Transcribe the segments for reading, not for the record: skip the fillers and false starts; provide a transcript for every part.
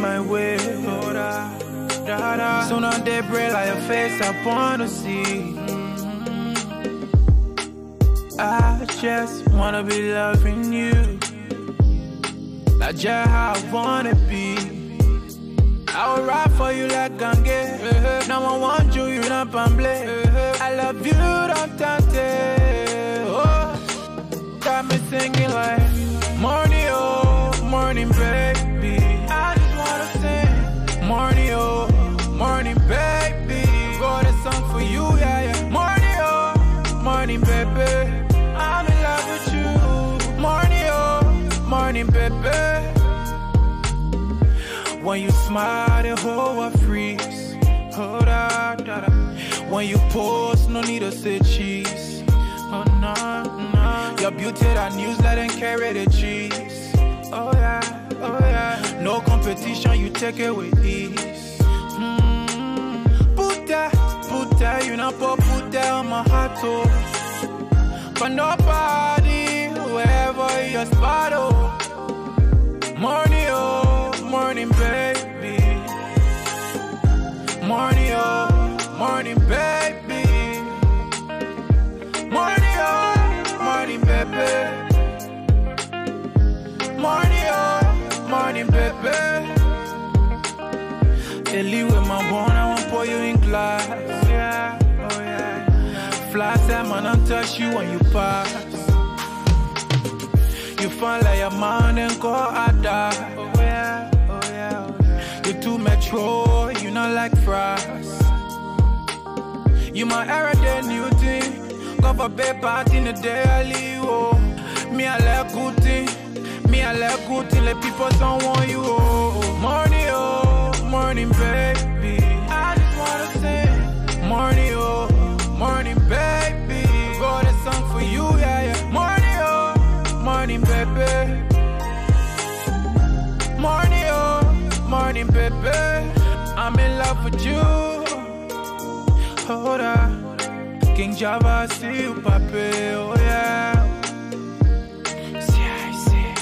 my way. Soon on they break like your face, I wanna see. I just wanna be loving you, like just how I wanna be. I will ride for you like Gange. Now I want you, you not pamble. I love you, don't tante. Oh, got me singing like morning, oh, morning, baby. I just wanna sing morning, oh, morning, baby. Got a song for you, yeah, yeah. Morning, oh, morning, baby. I'm in love with you. Morning, oh, morning, baby. When you smile, the whole world freeze. Hold up, da, da. When you pose, no need to say cheese. Oh no, no. Your beauty that newsletter and carry the cheese. Oh yeah, oh yeah. No competition, you take it with ease. Put that, you know, put that on my heart, oh. But nobody, wherever your spot, oh. Morning, oh, morning, baby. Morning, oh, morning, baby. Morning, oh, morning, baby. Morning, oh, morning, baby. They leave with my bone, I won't pour you in glass. Oh yeah, oh yeah. Fly salmon and touch you when you pass. You find like a man and call Ada. Oh yeah, oh yeah, oh yeah. You too metro, you not like fries. You my everyday new thing. Go for bed party in the daily, oh. Me I like good thing. Me I like good thing. Let people don't want you, oh. Morning, oh, morning, baby. I just wanna sing. Morning, oh, morning, baby. Got a song for you, yeah, yeah. Morning, oh, morning, baby. Morning, oh, morning, baby. I'm in love with you. Hold up. King Java, see you, papi, oh yeah. See, I see.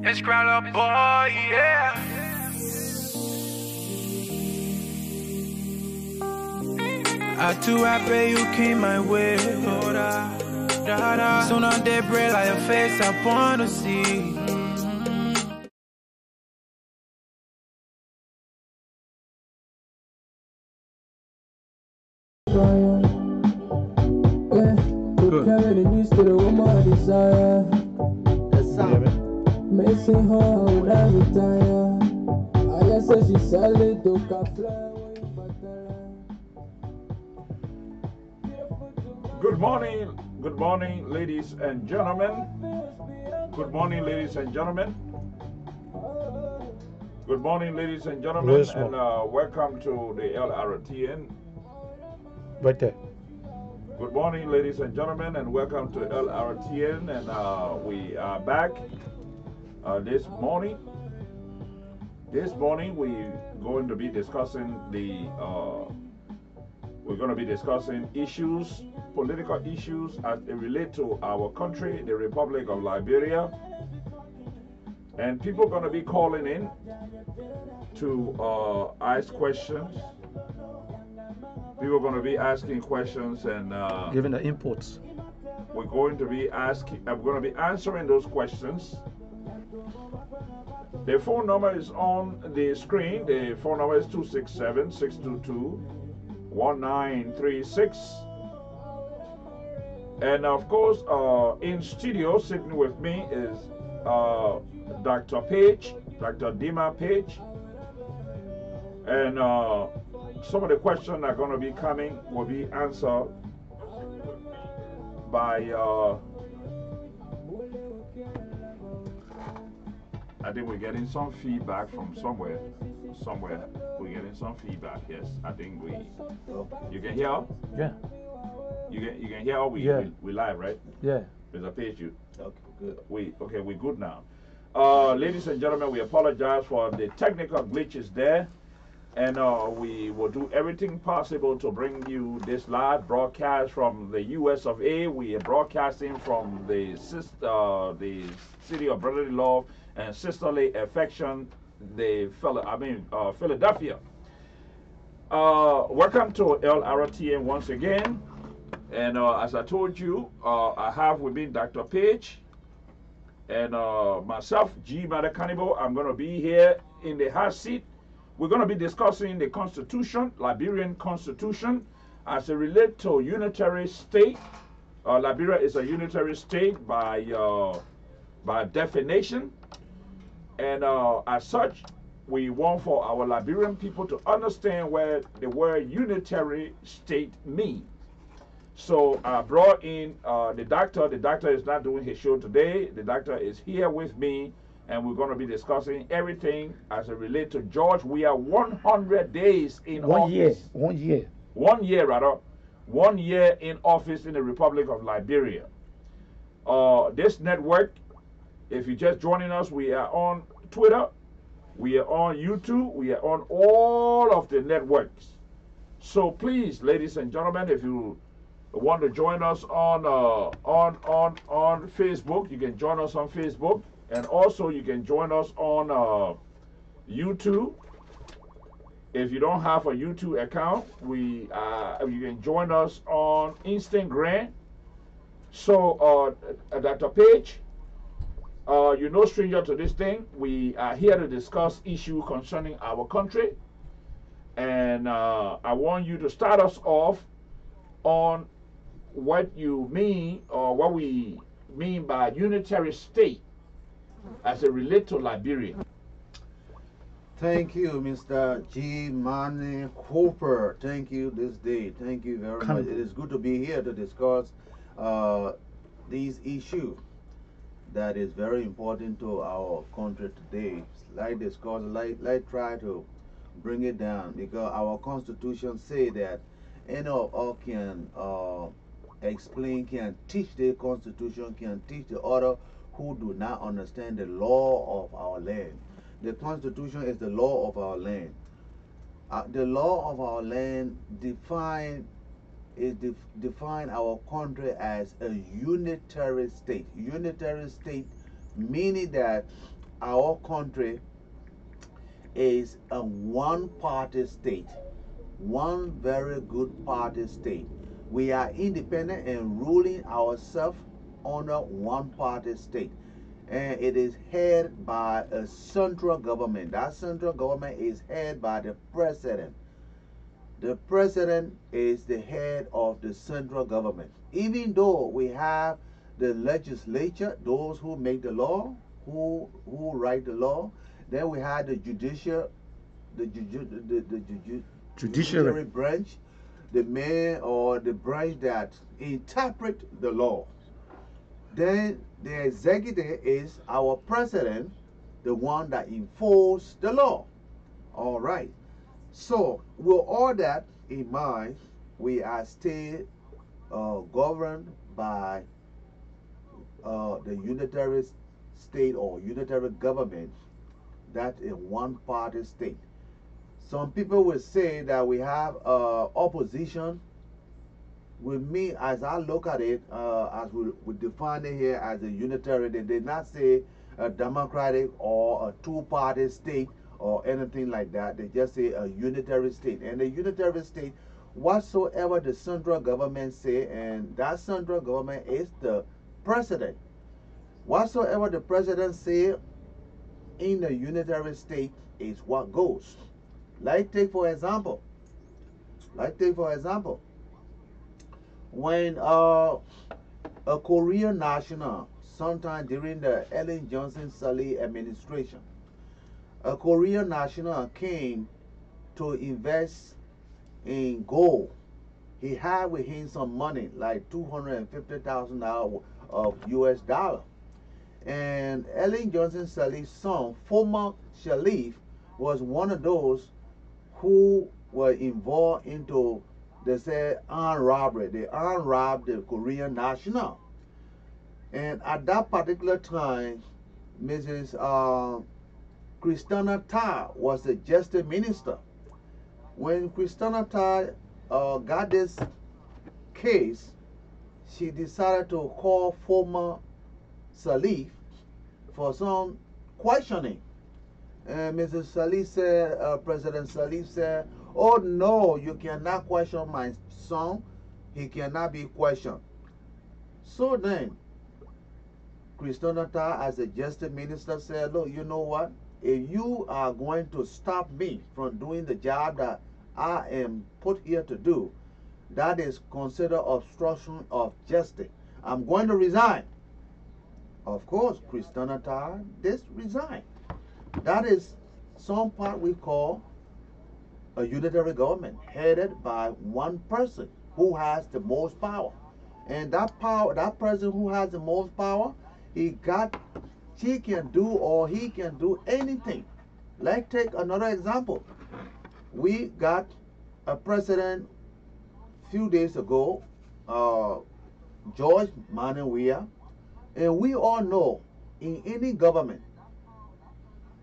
It's Crown Up Boy, yeah. I too happy you came my way. Soon on they break like your face, I wanna see. Carry the news to the woman desire. Missing her when I retire. I just say she sell it to fly. Good morning, ladies and gentlemen. Good morning, ladies and gentlemen. Good morning, ladies and gentlemen, yes, and welcome to the Lrtn. Right there. Good morning, ladies and gentlemen, and welcome to Lrtn. And we are back this morning. This morning we're going to be discussing issues, political issues as they relate to our country, the Republic of Liberia. And people are going to be calling in to ask questions. People are going to be asking questions and giving the inputs. We're going to be answering those questions. The phone number is on the screen. The phone number is 267-622-1936. And of course, in studio sitting with me is Dr. Page, Dr. Dima Page. And some of the questions that are going to be coming will be answered by I think we're getting some feedback from somewhere. We're getting some feedback. Yes, I think you can hear. Yeah. You can hear. We live, right? Yeah. Mr. Page, you. Okay, good. We're good now. Ladies and gentlemen, we apologize for the technical glitches there. And we will do everything possible to bring you this live broadcast from the U.S. of A. We are broadcasting from the city of brotherly love and sisterly affection, Philadelphia. Welcome to Lrtn once again. And as I told you, I have with me Dr. Page and myself, G. Madakanibo. I'm going to be here in the hot seat. We're going to be discussing the Constitution, Liberian Constitution, as it relates to unitary state. Liberia is a unitary state by definition. And as such, we want for our Liberian people to understand what the word unitary state means. So I brought in the doctor. The doctor is not doing his show today. The doctor is here with me, and we're going to be discussing everything as it relates to George. We are 100 days in office. 1 year. 1 year, rather. 1 year in office in the Republic of Liberia. This network, if you're just joining us, we are on Twitter. We are on YouTube. We are on all of the networks. So please, ladies and gentlemen, if you want to join us on Facebook, you can join us on Facebook, and also you can join us on YouTube. If you don't have a YouTube account, you can join us on Instagram. So, Dr. Page, you're no stranger to this thing. We are here to discuss issues concerning our country, and I want you to start us off on what you mean, or what we mean by unitary state as it relates to Liberia. Thank you, Mr. G. Manny Cooper. Thank you this day. Thank you very much. It is good to be here to discuss these issues that is very important to our country today. Like discuss, like try to bring it down, because our Constitution say that any of us can explain, can teach the Constitution, can teach the other who do not understand the law of our land. The Constitution is the law of our land. The law of our land define our country as a unitary state. Unitary state meaning that our country is a one-party state, one very good party state. We are independent and ruling ourselves under one-party state. And it is headed by a central government. That central government is headed by the president. The president is the head of the central government. Even though we have the legislature, those who make the law, who write the law, then we have the judiciary branch, the mayor, or the branch that interpret the law. Then the executive is our president, the one that enforces the law. All right. So with all that in mind, we are still governed by the unitary state or unitary government, that is one-party state. Some people will say that we have opposition. With me, as I look at it, as we define it here as a unitary, they did not say a democratic or a two-party state or anything like that. They just say a unitary state. And the unitary state, whatsoever the central government say, and that central government is the president. Whatsoever the president say in the unitary state is what goes. Like take for example, when a Korean national, sometime during the Ellen Johnson Sirleaf administration, a Korean national came to invest in gold. He had with him some money, like $250,000 of US dollar. And Ellen Johnson Sirleaf's son, former Sirleaf, was one of those who were involved into, they said, armed robbery. They armed robbed the Korean national. And at that particular time, Mrs. Christina Ta was the justice minister. when Christina Tai got this case, she decided to call former Salif for some questioning. And Mrs. Salif said, President Salif said, "Oh no, you cannot question my son. He cannot be questioned." So then, Christina Tai, as a justice minister, said, "Look, you know what? If you are going to stop me from doing the job that I am put here to do, that is considered obstruction of justice. I'm going to resign." Of course, Christina Tai did resign. That is some part we call a unitary government headed by one person who has the most power. And that power, that person who has the most power, she can do or he can do anything. Let's take another example. We got a president a few days ago, George Manawia, and we all know in any government,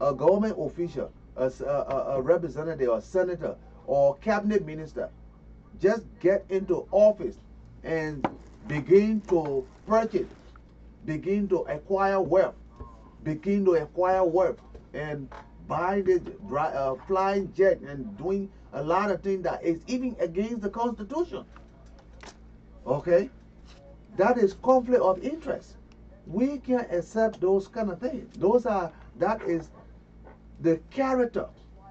a government official, a representative, a senator, or cabinet minister, just get into office and begin to purchase, begin to acquire wealth, and buy the flying jet and doing a lot of things that is even against the Constitution. Okay? That is conflict of interest. We can't accept those kind of things. That is the character.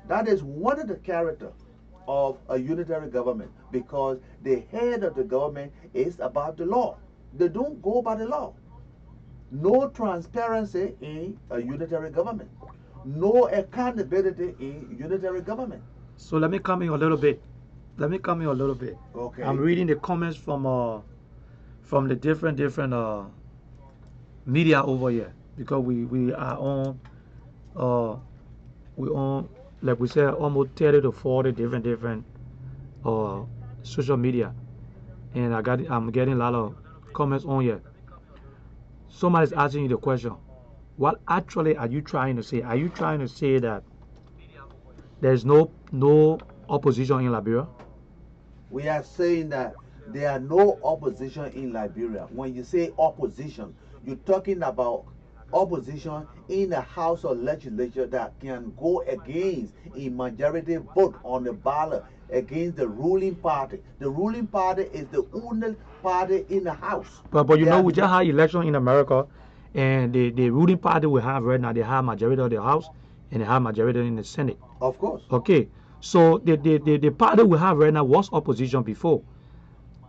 That is one of the character of a unitary government, because the head of the government is about the law. They don't go by the law. No transparency in a unitary government. No accountability in unitary government. So let me come in a little bit. Okay. I'm reading the comments from the different media over here, because we are on like we said almost 30 to 40 different social media, and I'm getting a lot of comments on here. Somebody's asking you the question, what actually are you trying to say? Are you trying to say that there's no opposition in Liberia? We are saying that there are no opposition in Liberia. When you say opposition, you're talking about opposition in the House of Legislature that can go against a majority vote on the ballot against the ruling party. The ruling party is the only party in the House. But you know, we just had election in America, and the ruling party we have right now, they have majority of the House and they have majority in the Senate. Of course. Okay, so the party we have right now was opposition before.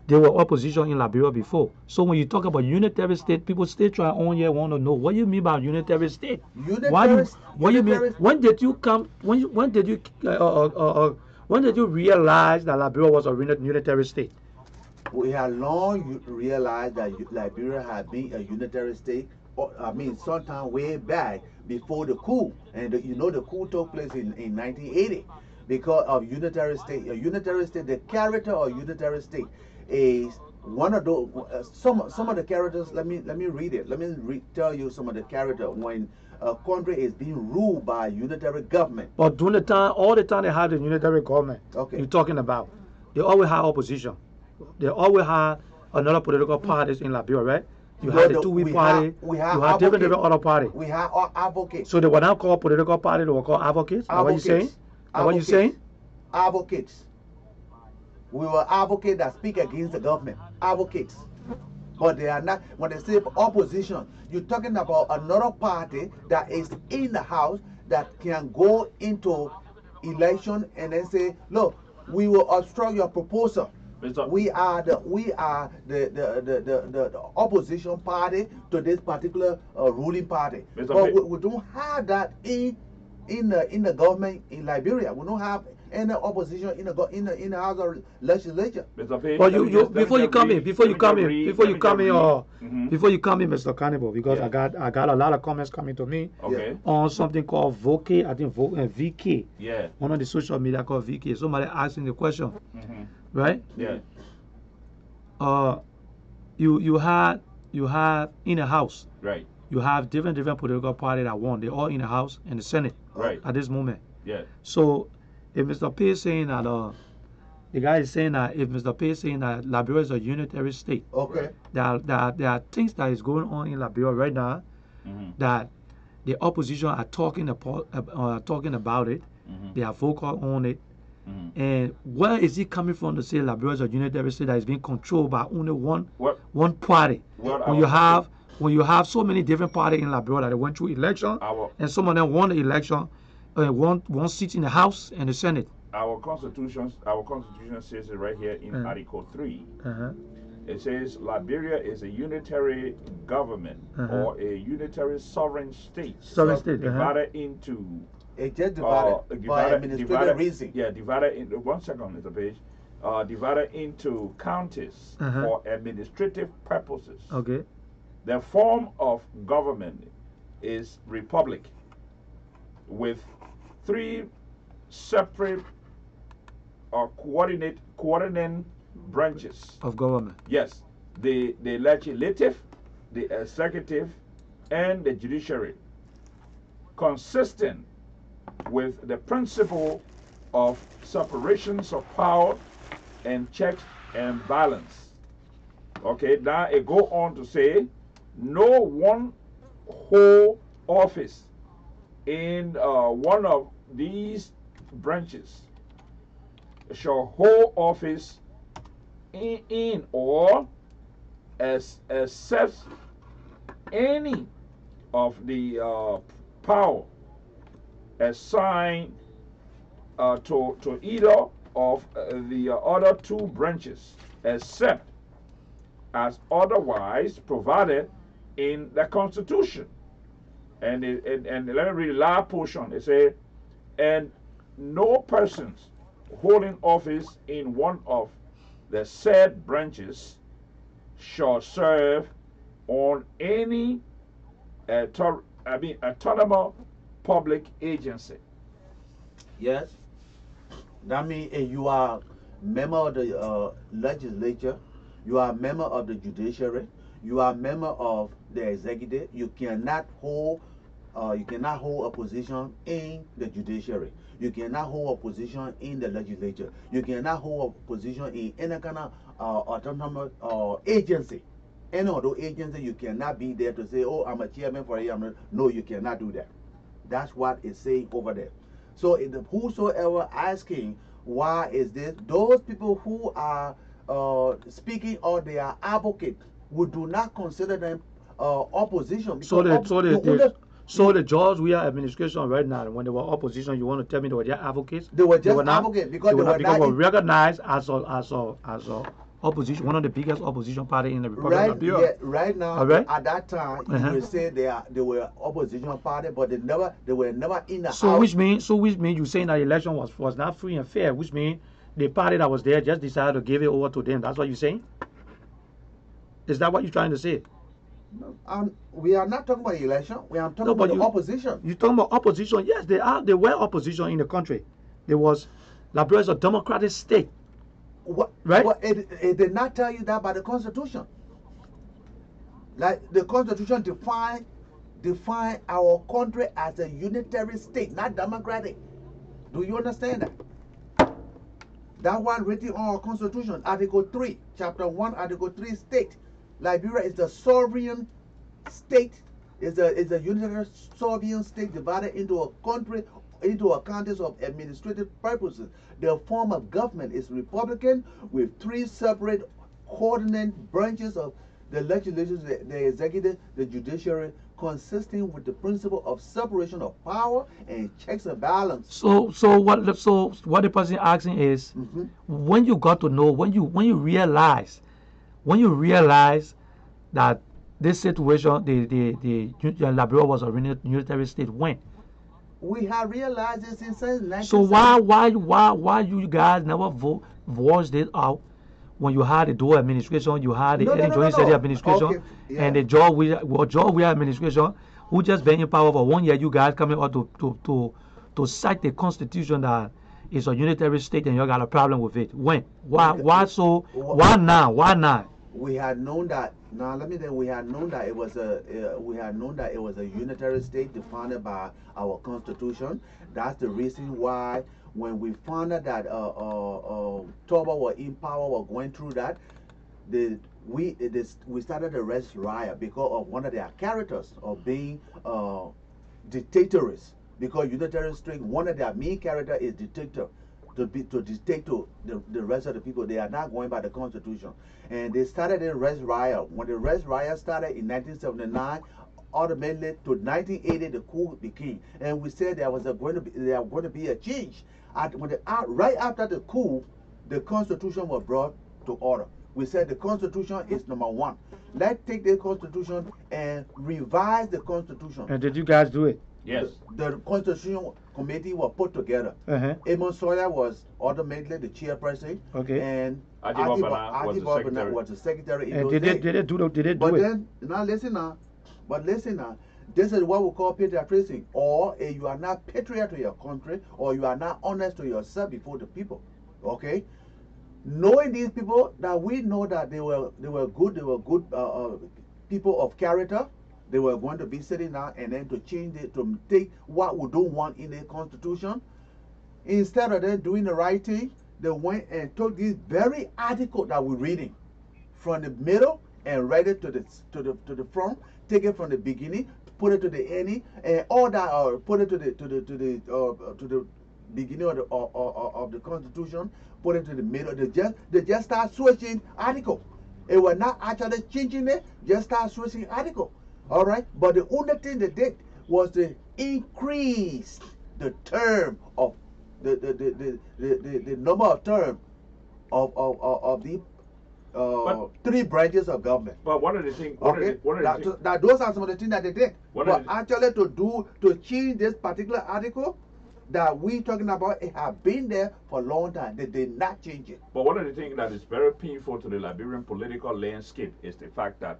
They were opposition in Liberia before. So when you talk about unitary state, people still try on here want to know what you mean by unitary state. What you mean? When did you come? When did you realize that Liberia was a unitary state? We have long realized that Liberia had been a unitary state. I mean, sometime way back before the coup, and the coup took place in 1980 because of unitary state. A unitary state, the character of unitary state is one of those. Some of the characters. Let me read it. Let me tell you some of the character when a country is being ruled by a unitary government. But during the time, all the time they had the unitary government. Okay. You're talking about. They always had opposition. They always had another political parties in Liberia, right? You had the two-way party. You had different other parties. We have advocates. So they were not called political party. They were called advocates. What are you saying? What you saying? Advocates. We were advocates that speak against the government. Advocates. But they are not. When they say opposition, you're talking about another party that is in the House that can go into election and then say, look, we will obstruct your proposal. We are the opposition party to this particular ruling party. But we don't have that in the government in Liberia. We don't have any opposition in the House of Legislature. But before you come in, Mr. Cannibal, because I got a lot of comments coming to me on something called VK, I think VK. Yeah. One of the social media called VK. Somebody asking the question, right? Yeah. You have in the House. Right. You have different political parties that won. They're all in the House and the Senate. Right. At this moment. Yeah. So if Mr. P is saying that the guy is saying that if Mr. P is saying that Liberia is a unitary state, Okay. there are things that is going on in Liberia right now that the opposition are talking about it. They are vocal on it. And where is it coming from to say Liberia is a unitary state that is being controlled by only one party? When you have so many different parties in Liberia that they went through election, and some of them won the election, one seat in the House and the Senate. Our constitution says it right here in Article 3. It says Liberia is a unitary government or a unitary sovereign state. Divided into. It just divided by administrative reason. Yeah, divided into 1 second, Mr. Page. Divided into counties for administrative purposes. Okay. The form of government is republic, with 3 separate or coordinating branches of government. Yes, the legislative, the executive, and the judiciary, consistent with the principle of separations of power and checks and balance. Okay, now it go on to say, no one whole office in one of these branches shall hold office in or accept any of the power assigned to either of the other 2 branches, except as otherwise provided in the Constitution. And let me read the last portion. It says, and no persons holding office in one of the said branches shall serve on any autonomous public agency. Yes. That means if you are member of the legislature, you are member of the judiciary, you are member of the executive, you cannot hold a position in the judiciary. You cannot hold a position in the legislature. You cannot hold a position in any kind of autonomous agency. Any of those agencies, you cannot be there to say, oh, I'm a chairman for it. No, you cannot do that. That's what it's saying over there. So whosoever asking why is this, those people who are speaking or they are advocate, we do not consider them opposition. So the Georgia administration right now, when they were opposition, you want to tell me they were just advocates? They were just advocates because they were not recognized as a opposition, one of the biggest opposition party in the Republic of Liberia. Yeah, right now, at that time, you would say they were opposition party, but they were never in the so house. Which means you saying that the election was not free and fair, which means the party that was there just decided to give it over to them. That's what you're saying? Is that what you're trying to say? We are not talking about election. We are talking about the opposition. You're talking about opposition. Yes, they were opposition in the country. There was Liberia is a democratic state. Right? Well, it did not tell you that by the Constitution. Like the Constitution define our country as a unitary state, not democratic. Do you understand that? That one written on our Constitution, Article 3, Chapter 1, Article 3 state, Liberia is the sovereign state, is a unitary sovereign state divided into a country, into a counties of administrative purposes. The form of government is republican with 3 separate coordinate branches of the legislature, the executive, the judiciary, consisting with the principle of separation of power and checks and balance. So what the person asking is, when you got to know, when you realize that this situation, the Liberia was a unitary state, when? We have realized this since 1970. So why you guys never voiced it out when you had the dual administration, you had the joint administration, and the Georgia administration, who just been in power for 1 year? You guys coming out to cite the Constitution that it's a unitary state and you got a problem with it. When? Why so? Why now? Why not? We had known that. Now let me tell you, we had known that it was a unitary state defined by our Constitution. That's the reason why when we found out that Toba were in power, were going through that, we started the Red Riot because of one of their characters of being dictatorial. Because Unitarian Strength, one of their main character is dictator, to dictate to the rest of the people. They are not going by the Constitution, and they started the Red Riot. When the Red Riot started in 1979, ultimately to 1980, the coup became, and we said there was going to be a change. Right after the coup, the Constitution was brought to order. We said the Constitution is number one. Let's take the Constitution and revise the Constitution. And did you guys do it? Yes. The Constitution Committee was put together. Amos Sawyer was ultimately the chairperson. Okay. And Adi Bobana was the secretary. And did they do it? But then, now listen now. This is what we call patriotism. Or you are not patriot to your country, or you are not honest to yourself before the people. Okay? Knowing these people, that we know that they were good people of character. They were going to be sitting down and then to change it, to take what we don't want in the Constitution. Instead of them doing the right thing, they went and took this very article that we're reading from the middle and read it to the front, take it from the beginning, put it to the end, and all that, or put it to the beginning of the Constitution, put it to the middle. They just start switching article. It was not actually changing it, just start switching article. All right, but the only thing they did was to increase the term of the number of term of the three branches of government. But one of the things, that those are some of the things that they did. But actually, to change this particular article that we talking about, it have been there for a long time. They did not change it. But one of the things that is very painful to the Liberian political landscape is the fact that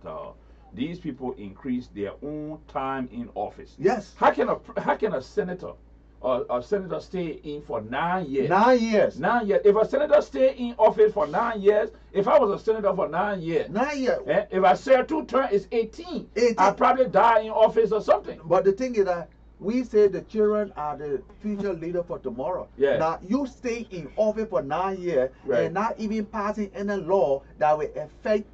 these people increase their own time in office. Yes. How can a senator or a senator stay in for 9 years? 9 years. 9 years. If a senator stay in office for 9 years, if I was a senator for 9 years, 9 years. If I serve 2 terms, it's 18. I'll probably die in office or something. But the thing is that we say the children are the future leader for tomorrow. Yeah. Now you stay in office for 9 years and not even passing any law that will affect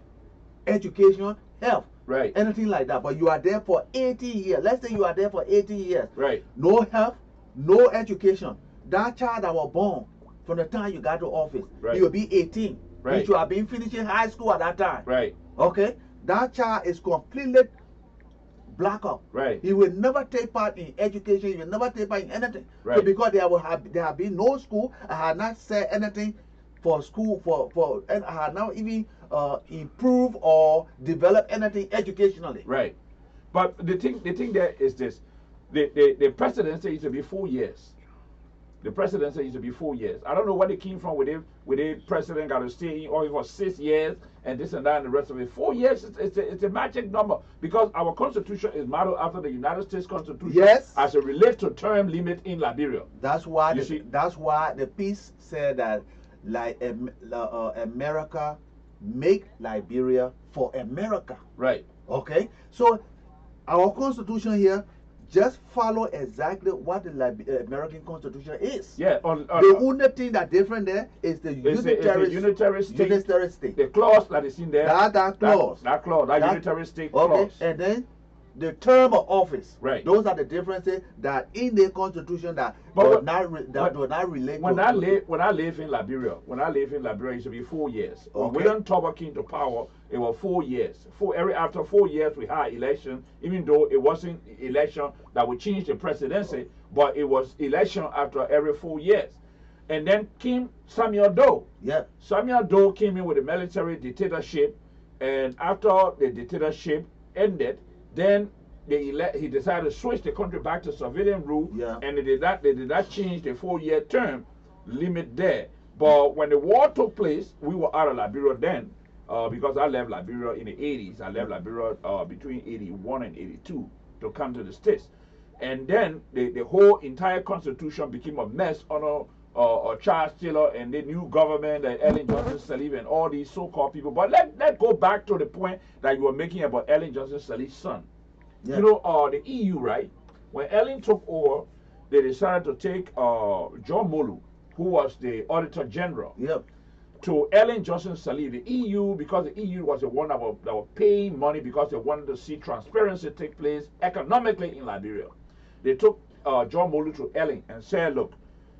education, health. Right. Anything like that. But you are there for 80 years. Let's say you are there for 80 years. Right. No health, no education. That child that was born from the time you got to office, he will be 18. Right. He should have been finishing high school at that time. Right. Okay? That child is completely black up. Right. He will never take part in education. He will never take part in anything. Right. So because there have been no school, I had not said anything for school and I had not even improve or develop anything educationally. Right. But the thing there is this: the presidency used to be 4 years. The presidency used to be 4 years. I don't know where they came from with the president got to stay in office for 6 years and this and that and the rest of it. 4 years it's a magic number because our constitution is modeled after the United States Constitution. Yes. As it relates to term limit in Liberia. That's why the piece said that America make Liberia for America. Right. Okay. So our constitution here just follow exactly what the American Constitution is. Yeah. The only thing that different there is the unitary state. The clause that is in there. That clause. That unitary state clause. Okay. And then the term of office. Right. Those are the differences that in the Constitution that do not relate. When I live in Liberia, it used to be 4 years. When William Toba came to power, it was 4 years. After 4 years, we had election. Even though it wasn't election that would change the presidency, but it was election after every 4 years. And then came Samuel Doe. Yeah. Samuel Doe came in with a military dictatorship, and after the dictatorship ended, then he decided to switch the country back to civilian rule, and they did not change the 4-year term limit there. But when the war took place, we were out of Liberia then, because I left Liberia in the 80s. I left Liberia between 81 and 82 to come to the States. And then the whole entire constitution became a mess under Charles Taylor and the new government, Ellen Johnson Sirleaf and all these so-called people. But let's go back to the point that you were making about Ellen Johnson Sirleaf's son. Yeah. You know, the EU, right? When Ellen took over, they decided to take John Molu who was the Auditor General, Yep. to Ellen Johnson Sirleaf, the EU, because the EU was the one that were paying money because they wanted to see transparency take place economically in Liberia. They took John Molu to Ellen and said, look,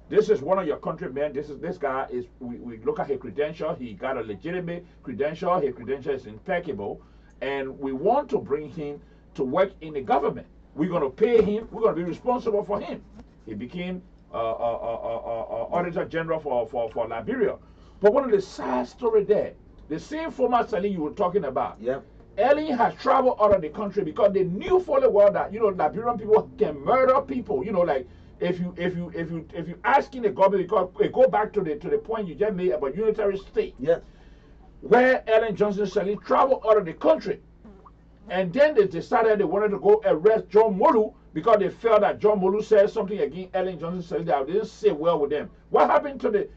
this is one of your countrymen. This guy is. We look at his credential. He got a legitimate credential. His credential is impeccable, and we want to bring him to work in the government. We're going to pay him. We're going to be responsible for him. He became Auditor General for Liberia. But one of the sad story there, the same former Sirleaf you were talking about. Yep. Ellen has traveled out of the country because they knew fully well that Liberian people can murder people. Like. If you asking the government, because it go back to the point you just made about unitary state, Yes. where Ellen Johnson Sirleaf traveled out of the country, and then they decided they wanted to go arrest John Molu because they felt that John Molu said something against Ellen Johnson Sirleaf that didn't sit well with them. What happened to the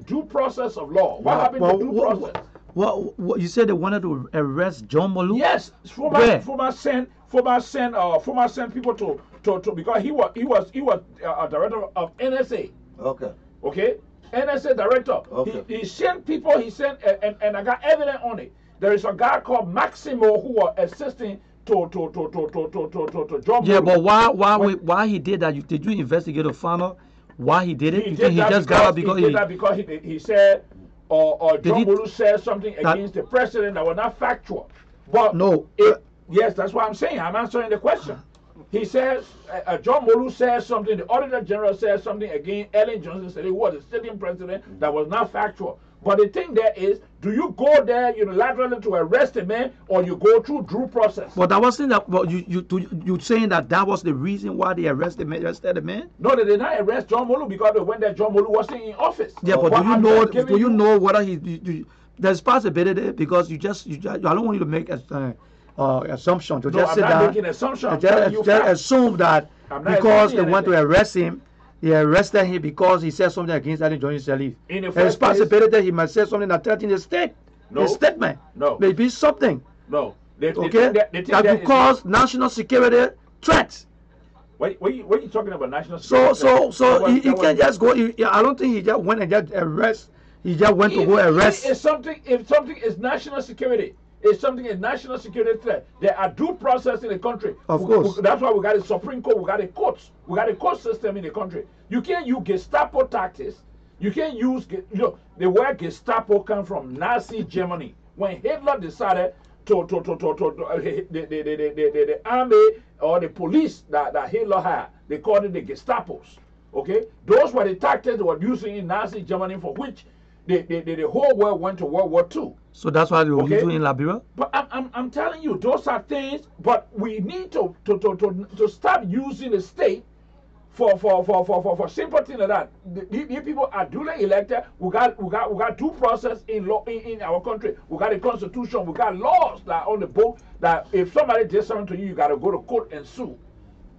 due process of law? What happened to due process? What you said they wanted to arrest John Molu? Yes, former send people to because he was a director of NSA. Okay. Okay, NSA director. Okay. He sent people. He sent and I got evidence on it. There is a guy called Maximo who was assisting to John. Yeah, Molu. but why he did that? Did you investigate to find out why he did it? He did that because he said or John Molu said something against the president that was not factual. But no. Yes, that's what I'm saying. I'm answering the question. He says, John Molu says something, the Auditor General says something against Ellen Johnson Sirleaf, who was the sitting president, that was not factual. But the thing there is, do you go there unilaterally to arrest a man, or you go through due process? But I was saying that. But you saying that was the reason why they arrested the man? No, they did not arrest John Molu because when that John Molu wasn't in office. Yeah, but do you know whether there's possibility because I don't want you to make assumption to just I'm say not that making assumption. just assume that because they want to arrest him, they arrested him because he said something against Ellen Johnson Sirleaf. There's possibility that he might say something that threatens the state. No. A statement. No. Maybe something. No. Okay. That will cause national security threats. What are you talking about national security? So he can't just go. I don't think he just went and just arrest. He just went to go arrest. If something is national security, if something is national security threat, there are due process in the country. Of course. That's why we got a Supreme Court, we got a courts, we got a court system in the country. You can't use Gestapo tactics. You can't use the word Gestapo comes from Nazi Germany. When Hitler decided the army or the police that Hitler had, they called it the Gestapos. Okay, those were the tactics they were using in Nazi Germany, for which the whole world went to World War II. So that's why they were using in Liberia. But I'm telling you, those are things. But we need to stop using the state for simple things like that. These people are duly elected. We got due process in law in our country. We got a constitution. We got laws that are on the book that if somebody did something to you, you got to go to court and sue.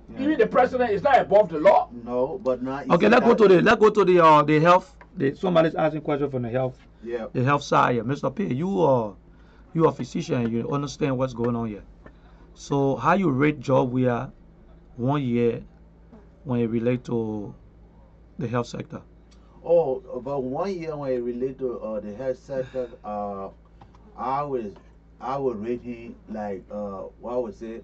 Yeah. Even the president is not above the law. No, but not. Okay, let's go to the health. Somebody's asking question from the health. Yeah. The health side here. Mr. P, you are a physician and you understand what's going on here. So how you rate job we are 1 year when it relate to the health sector? Oh, about 1 year when it relate to the health sector, I would rate him like what I would say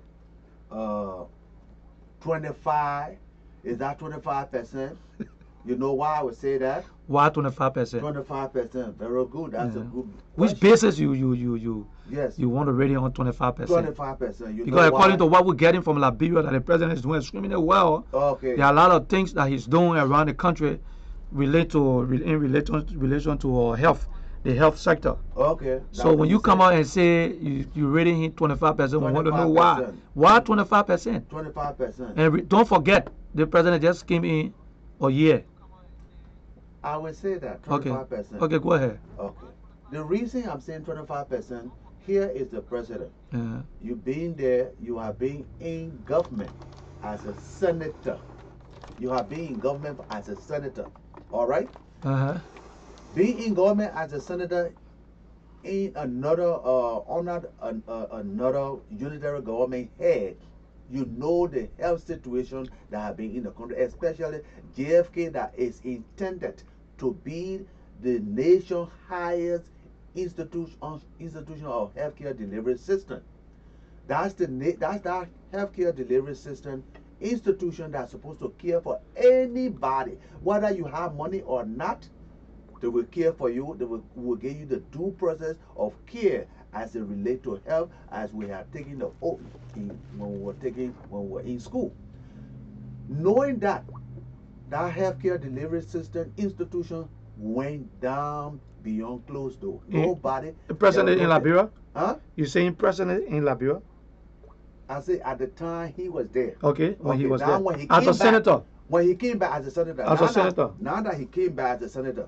25. Is that 25%? You know why I would say that? Why 25%? 25%. Very good. That's a good Which basis you yes. You want to rate it on 25%? 25%. Because according to what we're getting from Liberia, that the president is doing extremely well. Okay. There are a lot of things that he's doing around the country in relation to health, the health sector. Okay. So when you come out and say you rating him 25%, we want to know why. Why 25%? 25%. And don't forget, the president just came in a year. I would say that 25%. Okay, go ahead. Okay. The reason I'm saying 25%, here is the president. You being there, you are being in government as a senator. You are being in government as a senator. All right? Being in government as a senator in another unitary government head you know the health situation that have been in the country, especially JFK, that is intended to be the nation's highest institution of healthcare delivery system. That's that healthcare delivery system institution that's supposed to care for anybody, whether you have money or not. They will care for you. They will give you the due process of care as it relates to health, as we have taken the oath when we were in school. Knowing that healthcare delivery system institution went down beyond closed door. Nobody. The president in Liberia? Huh? You saying president in Liberia? I say at the time he was there. Okay, when he was now there. When he As a senator? When he came back as a senator. As a senator. Now that he came back as a senator,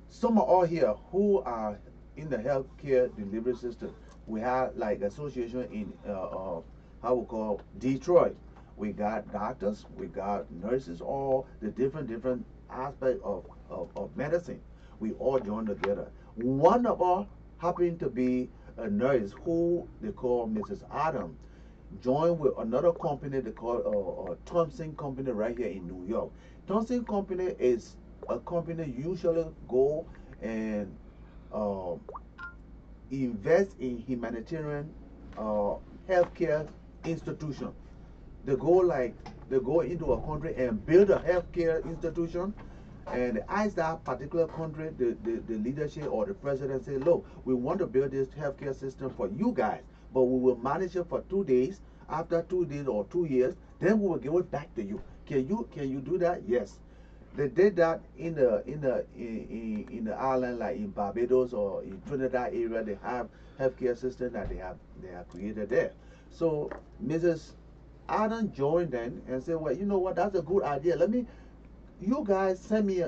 some of all here who are in the healthcare delivery system, we have like association in how we call Detroit. We got doctors, we got nurses, all the different aspects of medicine. We all joined together. One of us happened to be a nurse who they call Mrs. Adam, joined with another company they call Thompson Company right here in New York. Thompson Company is a company usually go and invest in humanitarian healthcare institution. They go into a country and build a healthcare institution, and as that particular country, the leadership or the president say, look, we want to build this healthcare system for you guys, but we will manage it for 2 days. After 2 days or 2 years, then we will give it back to you. Can you do that? Yes. They did that in the island, like in Barbados or in Trinidad area. They have healthcare system that they have created there. So Mrs. Adam joined them and said, well, you know what, that's a good idea. You guys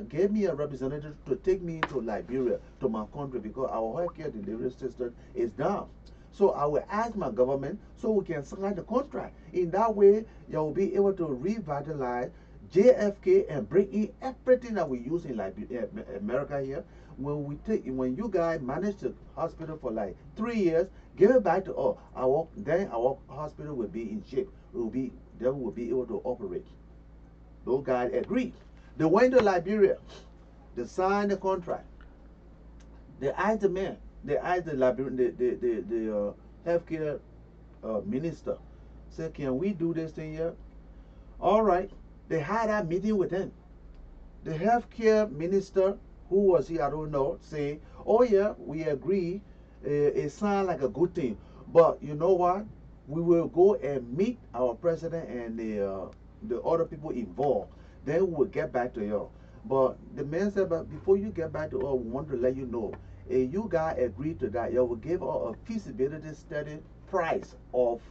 gave me a representative to take me to Liberia, to my country, because our healthcare delivery system is down. So I will ask my government so we can sign the contract. In that way, you will be able to revitalize JFK and bring in everything that we use in America here. When you guys manage the hospital for like 3 years, give it back to us. Then our hospital will be in shape. Then we will be able to operate. Those guys agreed. They went to Liberia. They signed the contract. They asked the man. They asked the healthcare minister. Said, can we do this thing here? All right. They had a meeting with him. The healthcare minister, who was he, I don't know, say, oh yeah, we agree. It sounds like a good thing. But you know what? We will go and meet our president and the other people involved. Then we will get back to you. But the man said, but before you get back to us, we want to let you know, if you guys agree to that, you will give us a feasibility study price of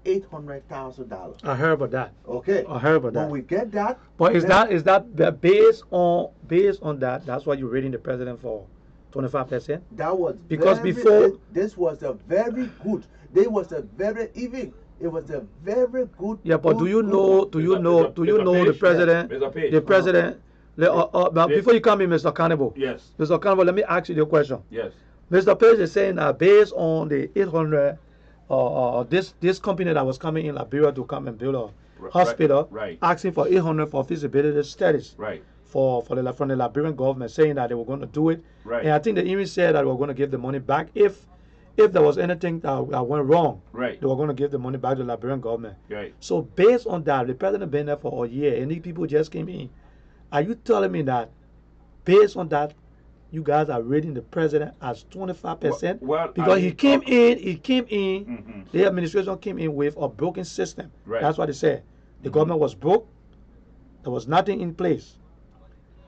$800,000. I heard about that. Okay. I heard about that. When we get that. But is that based on that? That's why you're rating the president for 25%. That was because before this was a very good. It was a very good. Yeah, but do you know the president? The president. Before you come in, Mr. Cannibal. Yes. Mr. Cannibal, let me ask you the question. Yes. Mr. Page is saying that based on the 800, this company that was coming in Liberia to come and build a hospital, right. asking for 800 for feasibility studies, right. from the Liberian government, saying that they were going to do it, right. And I think they even said that they were going to give the money back if there was anything that went wrong, right. They were going to give the money back to the Liberian government. Right. So based on that, the president been there for a year, and these people just came in. Are you telling me that based on that, you guys are rating the president as 25%? Well, because he came in, the administration came in with a broken system. Right. That's what they said. The government was broke. There was nothing in place.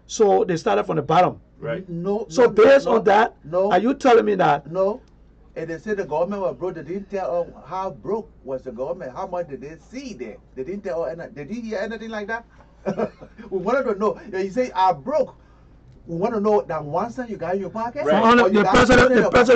So they started from the bottom. Right. So based on that, are you telling me that? No. And they said the government was broke. They didn't tell us how broke was the government. How much did they see there? They didn't tell us. Did you hear anything like that? We wanted to know. You say, I'm broke. We want to know that one cent you got in your pocket. Right. The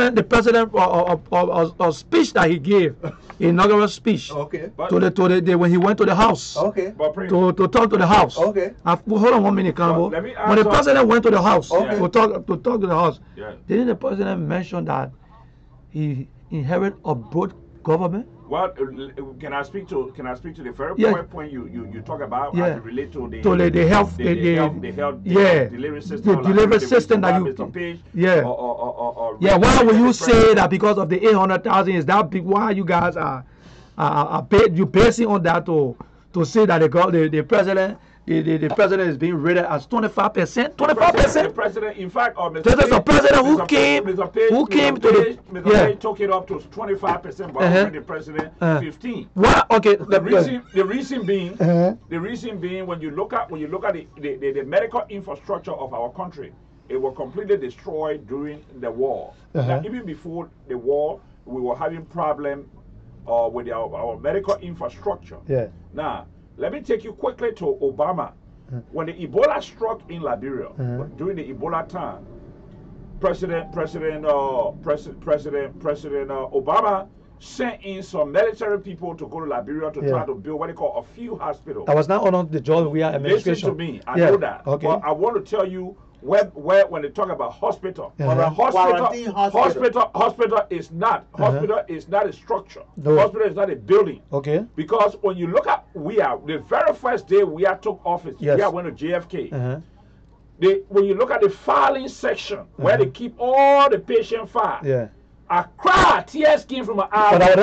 president speech that he gave, inaugural speech. Okay. When he went to the house. Okay. To talk to the house. Okay. Hold on 1 minute, Campbell. When the president went to the house to talk to the house, didn't the president mention that he inherited a broke government? Well, can I speak to the very point you talk about as it relates to the health delivery system, the delivery system that why will you say that because of the 800,000 is that big? Why you guys are basing on that to say that the president the president is being rated as 25%. 25%. The president, in fact, this is a president who came to the. Mr. took it up to 25%, but the president 15%. What? Okay. The reason being, when you look at the medical infrastructure of our country, it was completely destroyed during the war. Now, even before the war, we were having problems with our medical infrastructure. Yeah. Now, let me take you quickly to Obama. When the Ebola struck in Liberia, during the Ebola time, President Obama sent in some military people to go to Liberia to try to build what they call a field hospital. I was not on the job we are administration. Listen to me, I know that. Okay. But I want to tell you where when they talk about hospital, hospital is not a structure. No. Hospital is not a building. Okay. Because when you look at the very first day took office, went to JFK. When you look at the filing section where they keep all the patient files, I cried, tears came from my eyes. But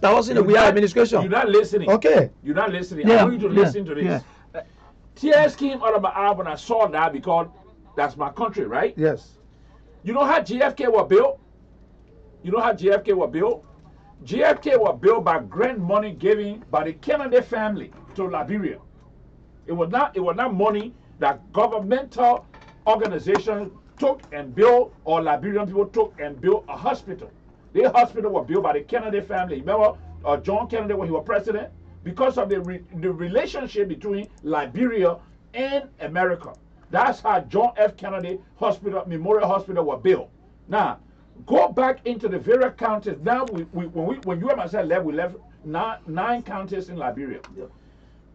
that was in the administration. You're not listening. Okay. You're not listening. Yeah. I want you to listen to this. Tears came out of my eyes when I saw that because that's my country, right? Yes. You know how JFK was built? JFK was built by grant money given by the Kennedy family to Liberia. It was not money that governmental organizations took and built, or Liberian people took and built a hospital. The hospital was built by the Kennedy family. Remember John Kennedy when he was president? Because of the relationship between Liberia and America. That's how John F. Kennedy Hospital, Memorial Hospital was built. Now, go back into the various counties. Now, when you and myself left, we left nine counties in Liberia.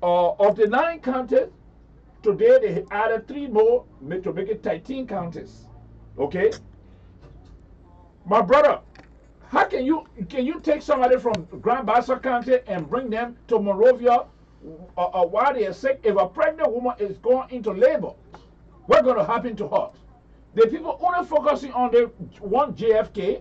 Of the 9 counties, today they added 3 more to make it 13 counties. Okay? My brother, how can you take somebody from Grand Bassa County and bring them to Monrovia while they are sick? If a pregnant woman is going into labor, what's going to happen to her? The people only focusing on the one JFK,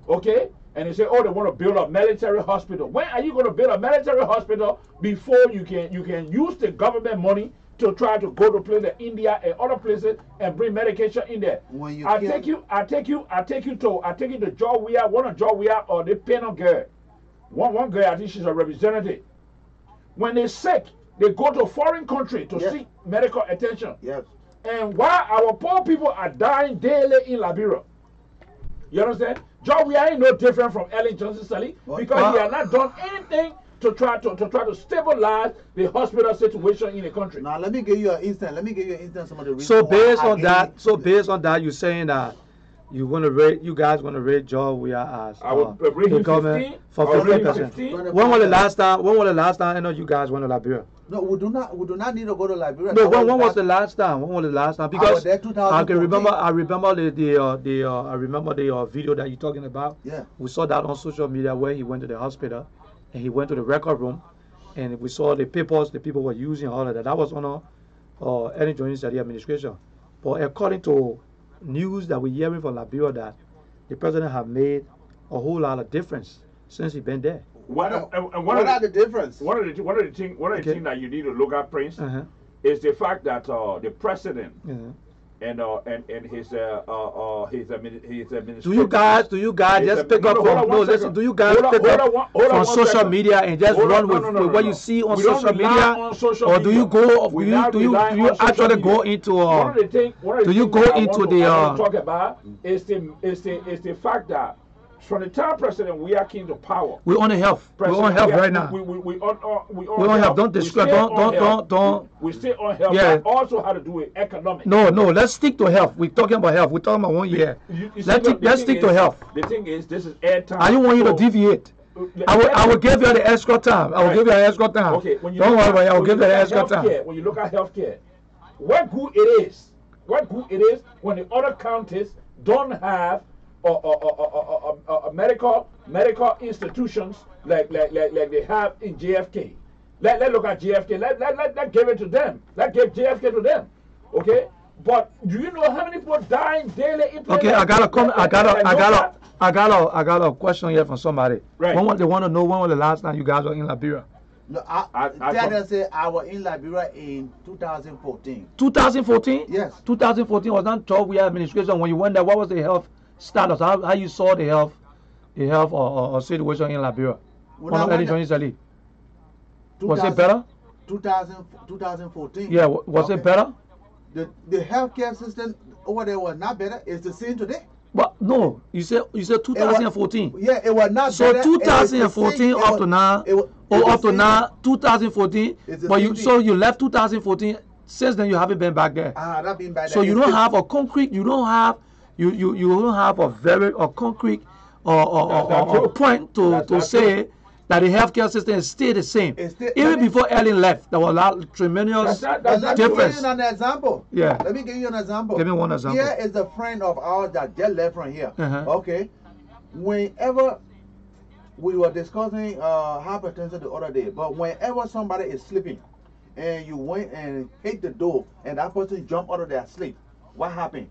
okay? And they say, oh, they want to build a military hospital. When are you going to build a military hospital before you can use the government money to try to go to places like India and other places and bring medication in there? I take you to Georgia, one of Georgia or the panel girl. One girl, I think she's a representative. When they're sick, they go to a foreign country to seek medical attention. Yes. And while our poor people are dying daily in Liberia, you understand? Georgia ain't no different from Ellen Johnson Sally because he has not done anything to try to stabilize the hospital situation in the country. Now let me give you an instance. Some of the reasons. So based on that, you're saying that you guys gonna rate Georgia as I will rate him 15 for 50%. When was the last time? I know you guys went to Liberia. No, we do not need to go to Liberia. No, when was the last time? Because I can remember. I remember the video that you're talking about. Yeah. We saw that on social media where he went to the hospital, and he went to the record room, and we saw the papers the people were using, all of that. That was on any joint study administration. But according to news that we're hearing from Liberia, that the president have made a whole lot of difference since he been there. What are the difference? One of the things that you need to look at, Prince, is the fact that the president and his administration. Do you guys just pick up from listen? Do you guys pick up from social media and just run with what you see on social media, or do you go? Do you actually go into? Do you go into the? Talk about is the fact that from the time President we are keen to power. We on health. We on health right now. We on health. Don't describe. Don't. We stay on health. Yeah. But also how to do it economic. No. Let's stick to health. We're talking about health. We're talking about 1 year. Let's stick to health. The thing is, this is airtime. I don't want you to deviate. I will give you the extra time. I will give you the extra time. Okay. Don't worry about it. I will give you the extra time. When you look at healthcare, what good it is when the other counties don't have medical institutions like they have in JFK. Let's look at JFK. Let give it to them. Let give JFK to them. Okay. But do you know how many people dying daily in prison? Okay, I got a question here from somebody. Right. They want to know when was the last time you guys were in Liberia? No, tell them say I was in Liberia in 2014. 2014? Yes. 2014 was not job we had administration. When you went there, what was the health status? How you saw the health or situation in Liberia? When I went there, Was it better? 2014. Yeah, was it better? The healthcare system over there was not better. It's the same today. But no, you said 2014. Yeah, it was not So better. 2014 up to now, up to now, 2014. But you left 2014. Since then you haven't been back there. Not been back there. So you don't have a concrete. You don't have a very concrete or point to say that the healthcare system is still the same. Even before Ellen left, there was a lot of tremendous Let me give difference. you an example. Yeah. Let me give you an example. Give me one example. Here is a friend of ours that just left from here. Okay. Whenever we were discussing hypertension the other day, but whenever somebody is sleeping and you went and hit the door and that person jump out of their sleep, what happened?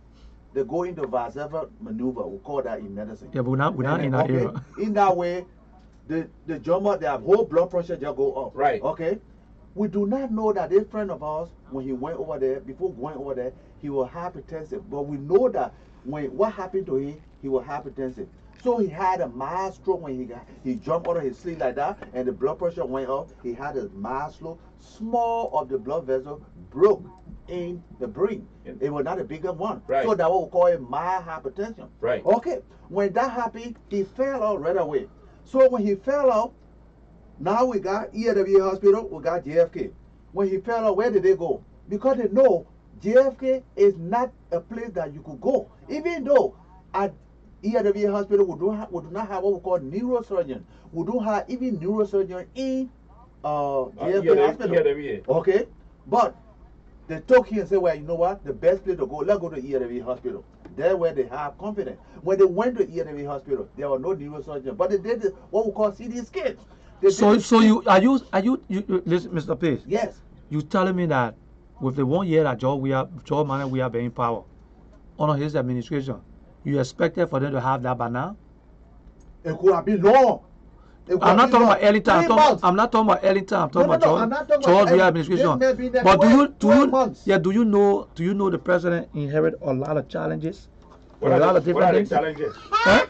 They go into Varseva maneuver. We call that in medicine. Yeah, but we're not in that era. In that way, the jumper, their whole blood pressure just go up. Right. Okay. We do not know that this friend of ours, when he went over there, before going over there, he was hypertensive. But we know that what happened to him, he was hypertensive. So he had a mild stroke when he jumped out of his sleep like that, and the blood pressure went up. He had a mild stroke. Small of the blood vessel broke in the brain. It was not a bigger one. Right. So that what we call it mild hypertension. Right. Okay. When that happened, he fell out right away. So when he fell out, now we got ERW hospital, we got JFK. When he fell out, where did they go? Because they know JFK is not a place that you could go. Even though at ERW hospital, we do not have what we call neurosurgeon. We don't have even neurosurgeon in JFK hospital. Okay? But they took him and said, well, you know what? The best place to go, let's go to ERW hospital. There where they have confidence. When they went to ERW hospital, there were no neurosurgeon. But they did what we call CT scans. So you listen, Mr. Pace. Yes. You telling me that with the 1 year that George Manning we have been in power under his administration, you expected for them to have that by now? It could have been long. I'm not talking about early time. I'm not talking about early time. I'm talking about George administration. But do you know the president inherit a lot of challenges? A lot of different things. Challenges? Huh?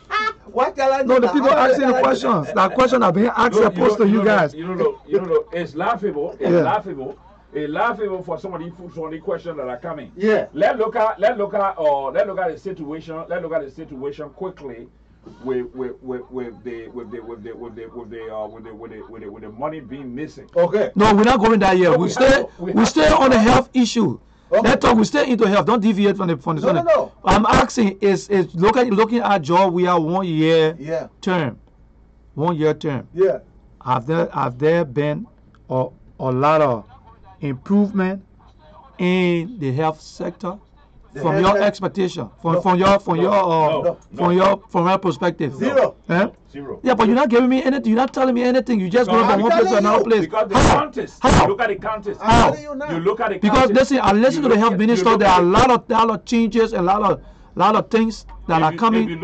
What challenge? No, the people asking the questions. That question are being asked and posed to you guys. You know, it's laughable. It's laughable. It's laughable for some of the questions that are coming. Yeah. Let's look at the situation. Let's look at the situation quickly with the money being missing. Okay. No, we're not going that yet. We stay on the health issue. Okay. Let's talk. We stay into health. Don't deviate from the No. I'm asking is looking at job. We are 1 year term. 1 year term. Yeah. Have there been a lot of improvement in the health sector from your expectation, from your perspective? Zero. Zero. Yeah, but you're not giving me anything. You're not telling me anything. You just go from one place to another place. Because the countess. How? Look at the countess. How? You look at the because countess. listen, I listen to the health minister. There are a lot of changes and a lot of things that are coming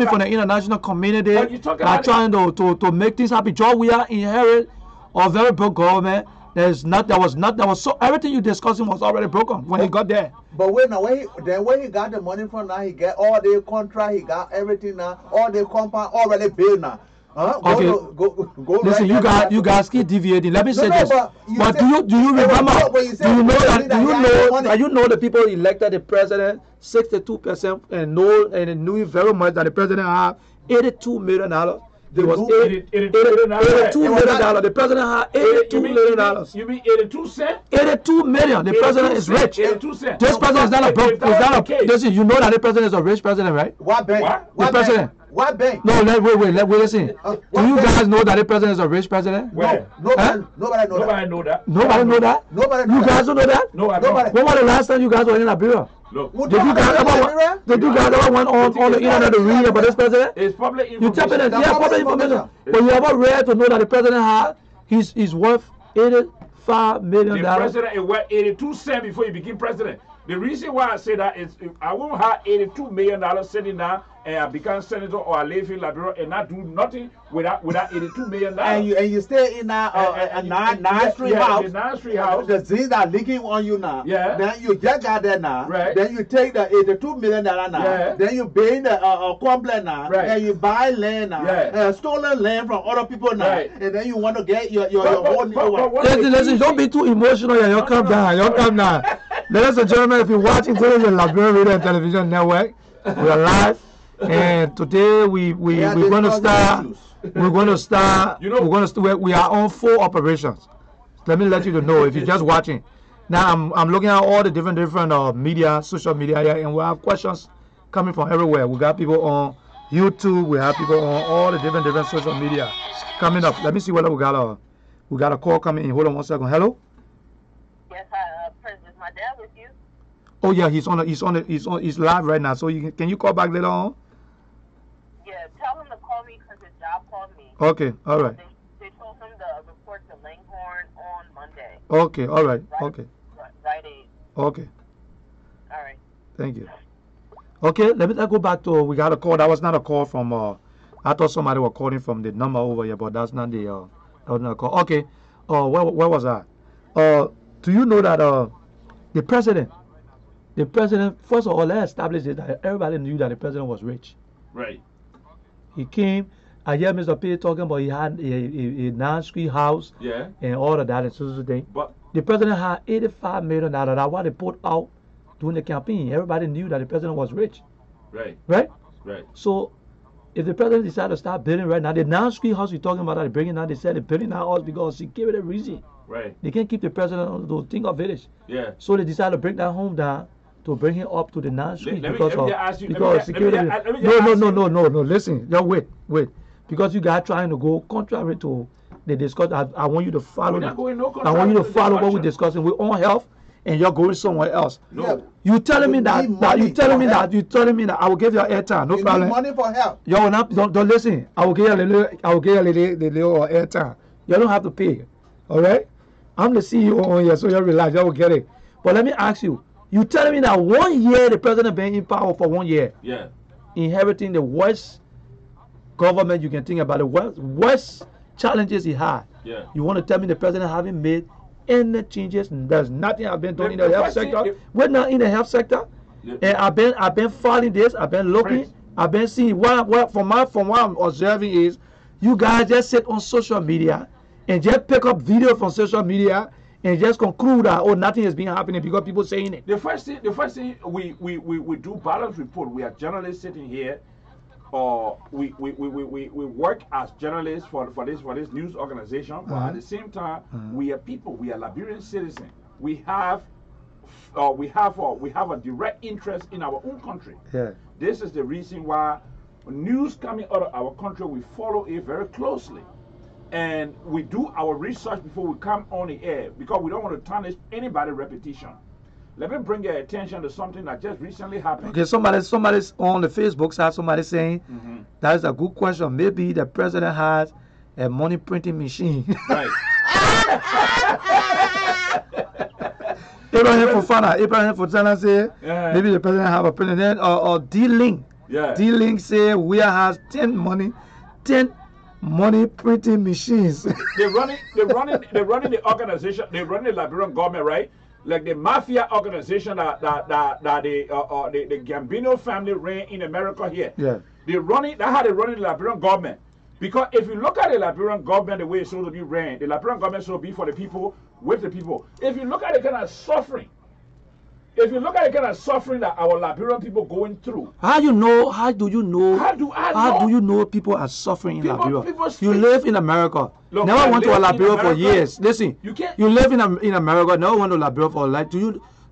from the international community that are trying to make things happen. George, we are inherit a very broke government. There was so everything you discussing was already broken when he got there. But when he got the money from now, he get all the contract, he got everything now, all the compound already built now. Okay. Go listen, right you guys keep deviating. Let me say this. But do you remember? You know the people elected the president 62% and knew very much that the president had $82 million. It was $82 million. The president had $82 million. You mean 82 cents? 82 million. The president is rich. 82 cents. This president is not a broke. Listen, you know that the president is a rich president, right? What bank? The president. What bank? No, wait, listen. Do you guys know that the president is a rich president? Where? Nobody know that. Nobody know that? Nobody know You guys don't know that? No, I don't. When was the last time you guys were in Liberia? Look. Did you guys Did you guys ever went on the internet to read about this president? It's public You information. tell me that, yeah, public information. information. But you ever read to know that the president had, he's worth $85 million? The president is worth 82 cents before he became president. The reason why I say that is I won't have $82 million sitting down and I become senator or I live in Liberia and not do nothing without $82 million. And you stay in a nine-street house. The 9th house. The things are leaking on you now. Yeah. Then you just got there now. Right. Then you take the $82 million now. Yeah. Then you pay the complex now. Right. And you buy land now. Yeah. Stolen land from other people now. Right. And then you want to get your But own new one. what Listen, don't be too emotional. Yeah, you'll come down. You'll come down. Ladies and gentlemen, if you're watching today the Liberia Radio and Television Network, we are live, and today we're going to start. We're going to start. We are on 4 operations. Let me let you know if you're just watching. Now I'm looking at all the different media, social media here, and we have questions coming from everywhere. We got people on YouTube. We have people on all the different social media coming up. Let me see whether we got a call coming in. Hold on one second. Hello. Yes, President, my dad with you. Oh yeah, he's live right now. So can you call back later on? Yeah, tell him to call me because his job called me. Okay, all right. They told him to report to Langhorne on Monday. Okay, all right. Okay. Right age. Okay. All right. Thank you. Okay, let me go back to, we got a call. That was not a call from, I thought somebody was calling from the number over here, but that's not the, that was not a call. Okay, where was I? Do you know that the president, first of all, let's establish it that everybody knew that the president was rich. Right. He came, I hear Mr. P talking about he had a 9-street house, Yeah. and all of that and so thing. But The president had $85 million. That's what they put out during the campaign. Everybody knew that the president was rich, right. right? Right. So if the president decided to start building right now, the 9-street house you're talking about that they're bringing down, they said they're building that house because security reason. Right. They can't keep the president on the thing of village. Yeah. So they decided to bring that home down to bring him up to the 9th street Let me because just ask you- let me because just- security. let me just ask you- No. Listen, just wait. Because you guys trying to go contrary to the discussion. I want you to follow. We're not going no I want you to contrary to the follow what we're discussion. discussing. We're on health, and you're going somewhere else. No. You telling me You that? need that you money telling for me help. that? You telling me that I will give you airtime? No You problem. need money for help. Yo, don't listen. I will give you the little airtime. You don't have to pay. All right? I'm the CEO on here, so you relax. You will get it. But let me ask you. You telling me that 1 year the president been in power for 1 year, Yeah. inheriting the worst government you can think about, the worst challenges he had. Yeah. You want to tell me the president haven't made any changes? There's nothing I've been doing in The the health first thing- sector. We're not in the health sector. Yeah. And I've been following this. I've been looking. Prince. I've been seeing from what I'm observing is you guys just sit on social media and just pick up video from social media and just conclude that nothing has been happening because people saying it. The first thing we do balance report. We are journalists sitting here, or we work as journalists for this news organization. But at the same time, we are people. We are Liberian citizens. We have a direct interest in our own country. Yeah. This is the reason why news coming out of our country, we follow it very closely. And we do our research before we come on the air because we don't want to tarnish anybody's reputation. Let me bring your attention to something that just recently happened. Okay, somebody's on the Facebook side, somebody saying that is a good question. Maybe the president has a money printing machine. Right. Abraham Fofana say maybe the president have a president or D-Link. Yeah. D-Link say we has 10 money printing machines. They're running the organization. They run the Liberian government, right? Like the mafia organization that the Gambino family ran in America here. Yeah. They running. That's how they run the Liberian government. Because if you look at the Liberian government, the way it's supposed to be ran, the Liberian government should be for the people, with the people. If you look at the kind of suffering, that our Liberian people going through. How do you know? How do you know people are suffering in Liberia? You live in America. Look, Never I went to live in Liberia for America. years. Listen, You can't- You live in America. Never went to Liberia for life.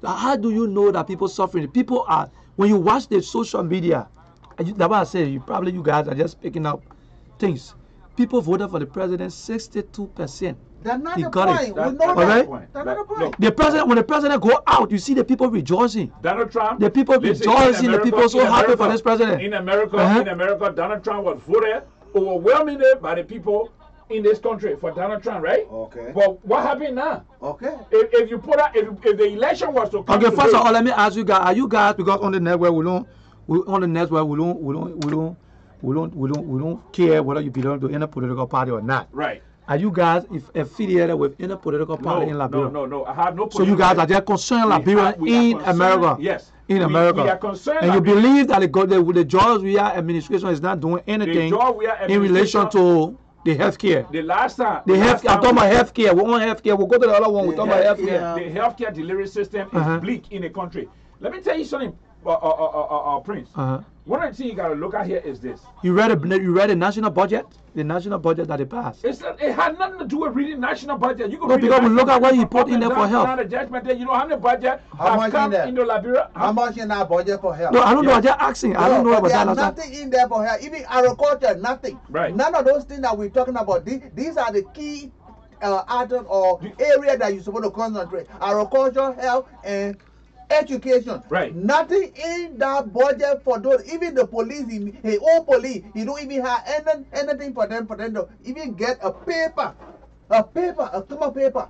How do you know that people suffering? People are, when you watch the social media, that's why I say you guys are just picking up things. people voted for the president 62%. That's not He the got point. it. We know That's that. the point. That's not the point. Look, The president, when the president go out, you see the people rejoicing. Donald Trump. The people listen, rejoicing. in The America- people so in happy for America- this president. In America, Donald Trump was voted overwhelmingly by the people in this country for Donald Trump, right? Okay. But what happened now? Okay. If you put out, if the election was to come Okay, first of today- all, let me ask you guys: are you guys, because on the network we don't care whether you belong to any political party or not. Right. Are you guys affiliated with any political party in Liberia? No. I have no. So you guys are just concerned Liberia in America. Yes. In America. We are concerned. And you Liberia. believe that the Georgia administration is not doing anything Georgia in relation to the healthcare. The last time. The last healthcare. I'm time talking about healthcare. We want healthcare. We'll go to the other one. We're talking about healthcare. The healthcare delivery system is bleak in the country. Let me tell you something, Prince. One of the things you gotta look at here is this. You read the national budget? The national budget that they passed. It had nothing to do with reading national budget. You can No, read because we look at what he put up in and there for down, health. down the judgment day. You know how many budget How much have come in there? into Liberia? How much in our budget for health? No, I don't know. Yeah. I'm just asking. I don't know but about there's that. nothing in there for health. Even agriculture, nothing. Right. None of those things that we're talking about. These are the key items or area that you're supposed to concentrate. Agriculture, health, and education. Right. Nothing in that budget for those. Even the police, his own police, he don't even have anything for them to even get a paper, a common paper.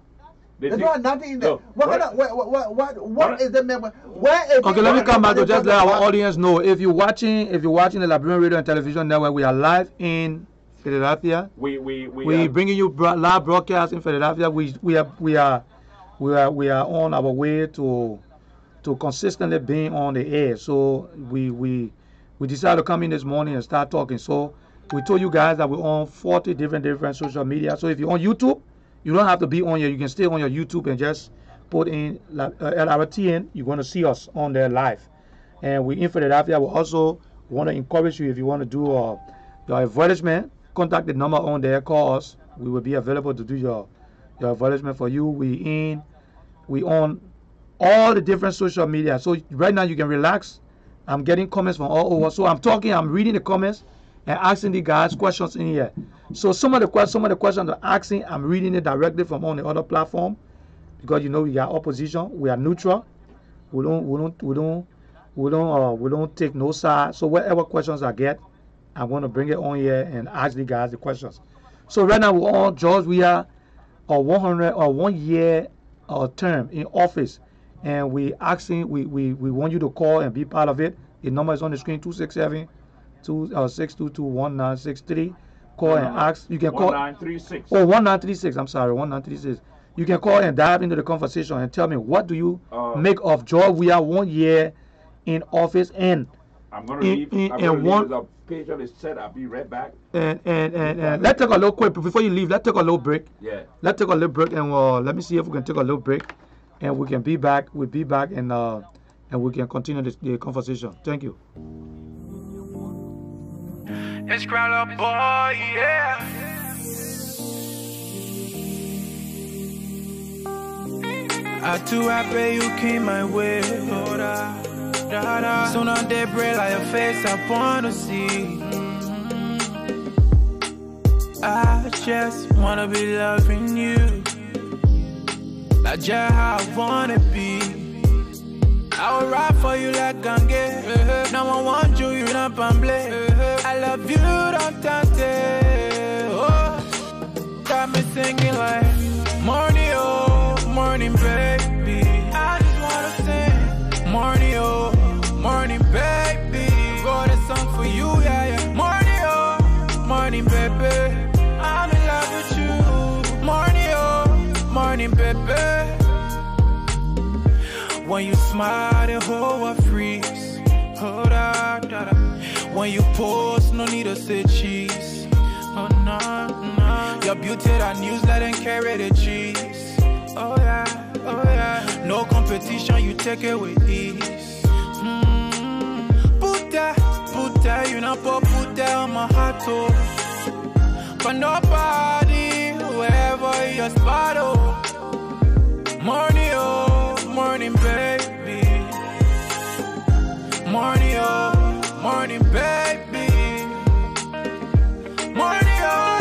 They There's think- not nothing in there. Look, What is the member? Where is Okay, let me come back to just let our audience know. If you're watching the Liberian Radio and Television Network, we are live in Philadelphia. We bringing you live broadcast in Philadelphia. We are on our way to consistently being on the air. So we decided to come in this morning and start talking. So we told you guys that we're on 40 different social media. So if you're on YouTube, you don't have to be on here. You can stay on your YouTube and just put in Lrtn. You're going to see us on there live. And we in Philadelphia. We also want to encourage you, if you want to do your advertisement, contact the number on there. Call us. We will be available to do your advertisement for you. We on all the different social media. So right now you can relax. I'm getting comments from all over. So I'm reading the comments and asking the guys questions in here. So some of the questions I'm asking, I'm reading it directly from on the other platform, because you know we got opposition. We are neutral. We don't take no side. So whatever questions I get, I'm going to bring it on here and ask the guys the questions. So right now we're on George. We are 1 year term in office, and we want you to call and be part of it. The number is on the screen: 267-622-1963. Call and ask. You can call 1936. 1936. I'm sorry, 1936. You can call and dive into the conversation and tell me, what do you make of George? We are 1 year in office, and I'm gonna leave. I'm gonna leave the page on the set. I'll be right back. And let's take a little quick before you leave. Let's take a little break. Yeah. Let's take a little break, and let me see if we can take a little break, and we can be back. We'll be back, and we can continue the conversation. Thank you. It's Crowler Boy, yeah. I too happy you came my way. Oh, da, da, da. Soon on day break like your face, I wanna see. I just wanna be loving you, like just how I wanna be. I will ride for you like Gange. No one wants you, you're not pamble. I love you, don't tante. Oh, got me singing like morning, oh, morning, baby. I just wanna sing morning, oh, morning, baby. Got a song for you, yeah, yeah. Morning, oh, morning, baby. I'm in love with you. Morning, oh, morning, baby. When you smile, the whole world freeze. Oh, da, da, da. When you pose, no need to say cheese. Oh, no, no. Your beauty, that news, let them carry the cheese. Oh, yeah, oh, yeah. No competition, you take it with ease. Put that, you know, put that on my heart, oh. But nobody, wherever your spot, oh. Morning, oh, morning, baby. Morning, oh, morning, baby. Morning, oh,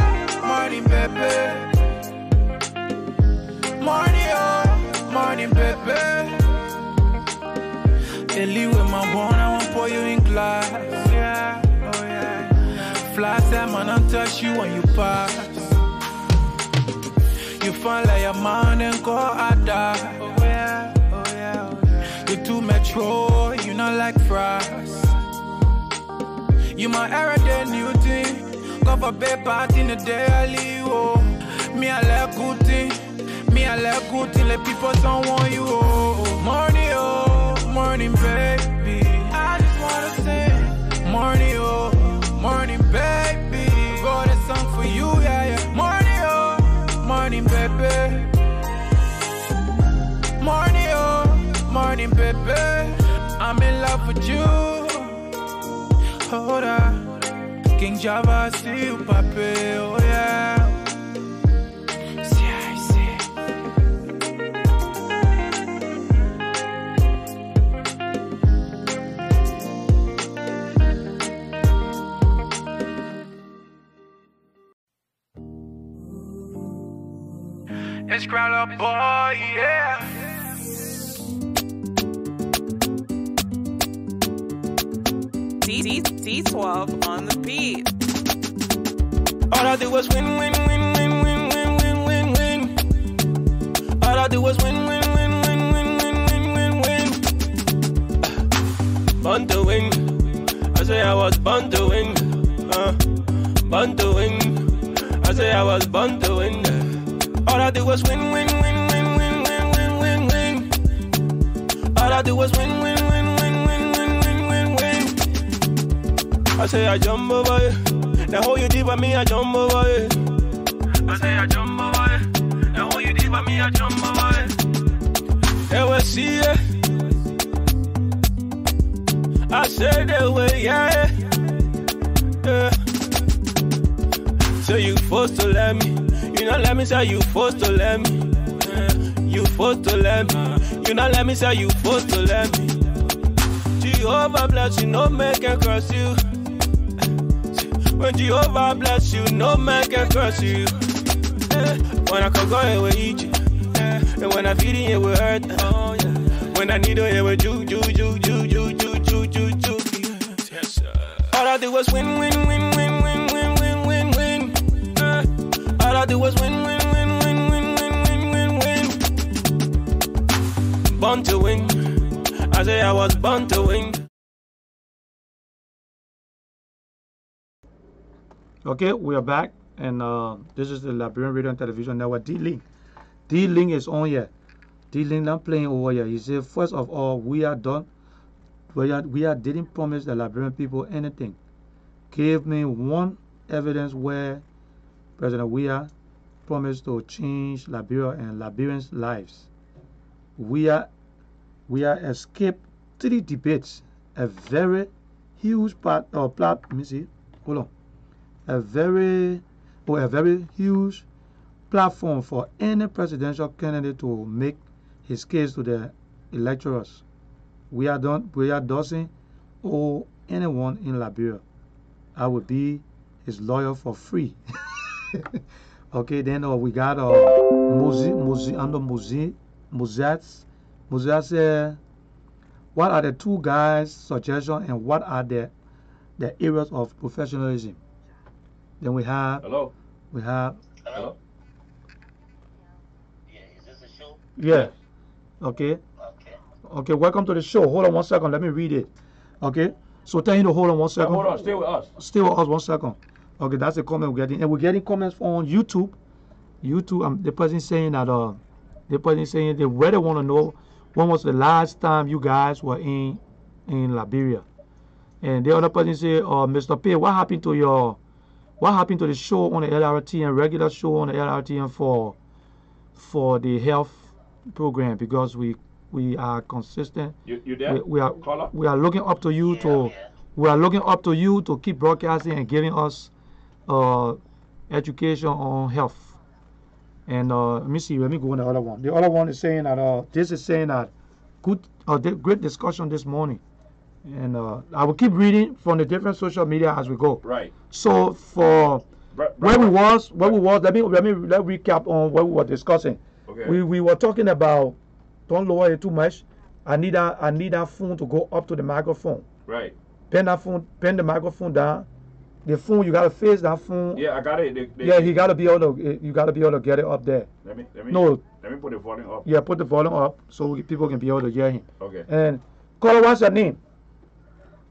Ellie with my bone, I won't pour you in glass. Oh yeah, oh yeah. Fly time, man, I'll touch you when you pass. You fun like a man and go out there. Oh yeah, oh yeah, oh yeah. You too metro, you not like fries. You my everyday new thing. Go for bed party in the daily, oh. Me I like good thing. Me I like good thing. Let people don't want you, oh. Morning, baby. I just wanna say, morning, baby. Wrote a song for you, yeah, yeah. Morning, baby. Morning, baby. I'm in love with you. Hold on. King Java, see you, papi, oh yeah. See, I see. It's Crowler boy, yeah. D12 on the beat. All I do was win. All I do was win. Born to win. I say I was born to win. Born to win. I say I was born to win. All I do was win. All I do was win. I say I jump over it. Now hold you deep at me, I jump over it. I say I jump over it. Now hold you deep at me, I jump over it. They will see it. I say they will, yeah. So you forced to let me. You not let me say you forced to let me. You forced to let me. You not let me say you forced to let me. Jehovah bless you, no man can curse you. When Jehovah bless you, no man can curse you. When I can go here with eat you. And when I feed in here with hurt. Oh, yeah. When I need to hear with you. Yes, sir. All I do was win. All I do was win. Born to win. I say I was born to win. Okay, we are back, and this is the Liberian Radio and Television Network. D-Link. D-Link is on here. D-Link not playing over here. He said, first of all, we didn't promise the Liberian people anything. Give me one evidence where President Weah promised to change Liberia and Liberians' lives. We escaped 3 debates, a very huge let me see, hold on. A very huge platform for any presidential candidate to make his case to the electors. We doesn't owe anyone in Liberia. I would be his lawyer for free. Okay, then we got Muzat said, what are the 2 guys' suggestions and what are the areas of professionalism? Then we have. Hello. Hello. Yeah, is this a show? Yeah. Okay. Okay. Welcome to the show. Hold on 1 second. Let me read it. Okay. So tell you to hold on 1 second. Hold on. Stay with us. Stay with us 1 second. Okay. That's the comment we're getting, and we're getting comments on YouTube. The person saying that they really want to know when was the last time you guys were in Liberia, and the other person say, Mr. P, what happened to the show on the LRT and regular show on the LRT and for the health program, because we are consistent. You there? We are looking up to you to keep broadcasting and giving us education on health. And let me see. Let me go on the other one. The other one is saying that great discussion this morning. And I will keep reading from the different social media as we go. Right. So for where we was, let me recap on what we were discussing. Okay. We were talking about, don't lower it too much. I need that phone to go up to the microphone. Right. Bend the microphone down. The phone, you gotta face that phone. Yeah, I got it. You gotta be able to get it up there. Let me put the volume up. Yeah, put the volume up so people can be able to hear him. Okay. And caller, what's your name?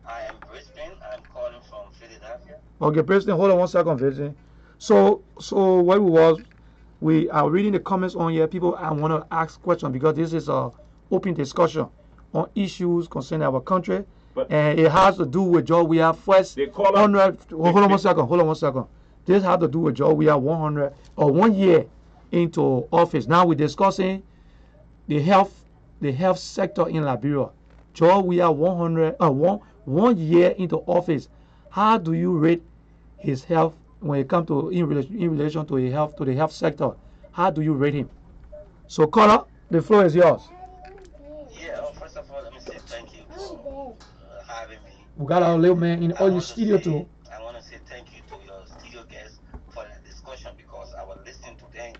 I am Brisbane. I'm calling from Philadelphia. Okay, President, hold on 1 second, Vincent. So what we are reading the comments on here. People, I want to ask questions because this is a open discussion on issues concerning our country, and it has to do with George. We have first 100. Hold on 1 second. This has to do with George. We have 100 or 1 year into office. Now we're discussing the health sector in Liberia. George, we are 1 year into office. How do you rate his health when it comes to in relation to the health sector? How do you rate him? So, caller, the floor is yours. Yeah. First of all, let me say thank you for having me. We got our little man in all your studio too. I want to say thank you to your studio guests for that discussion because I was listening to them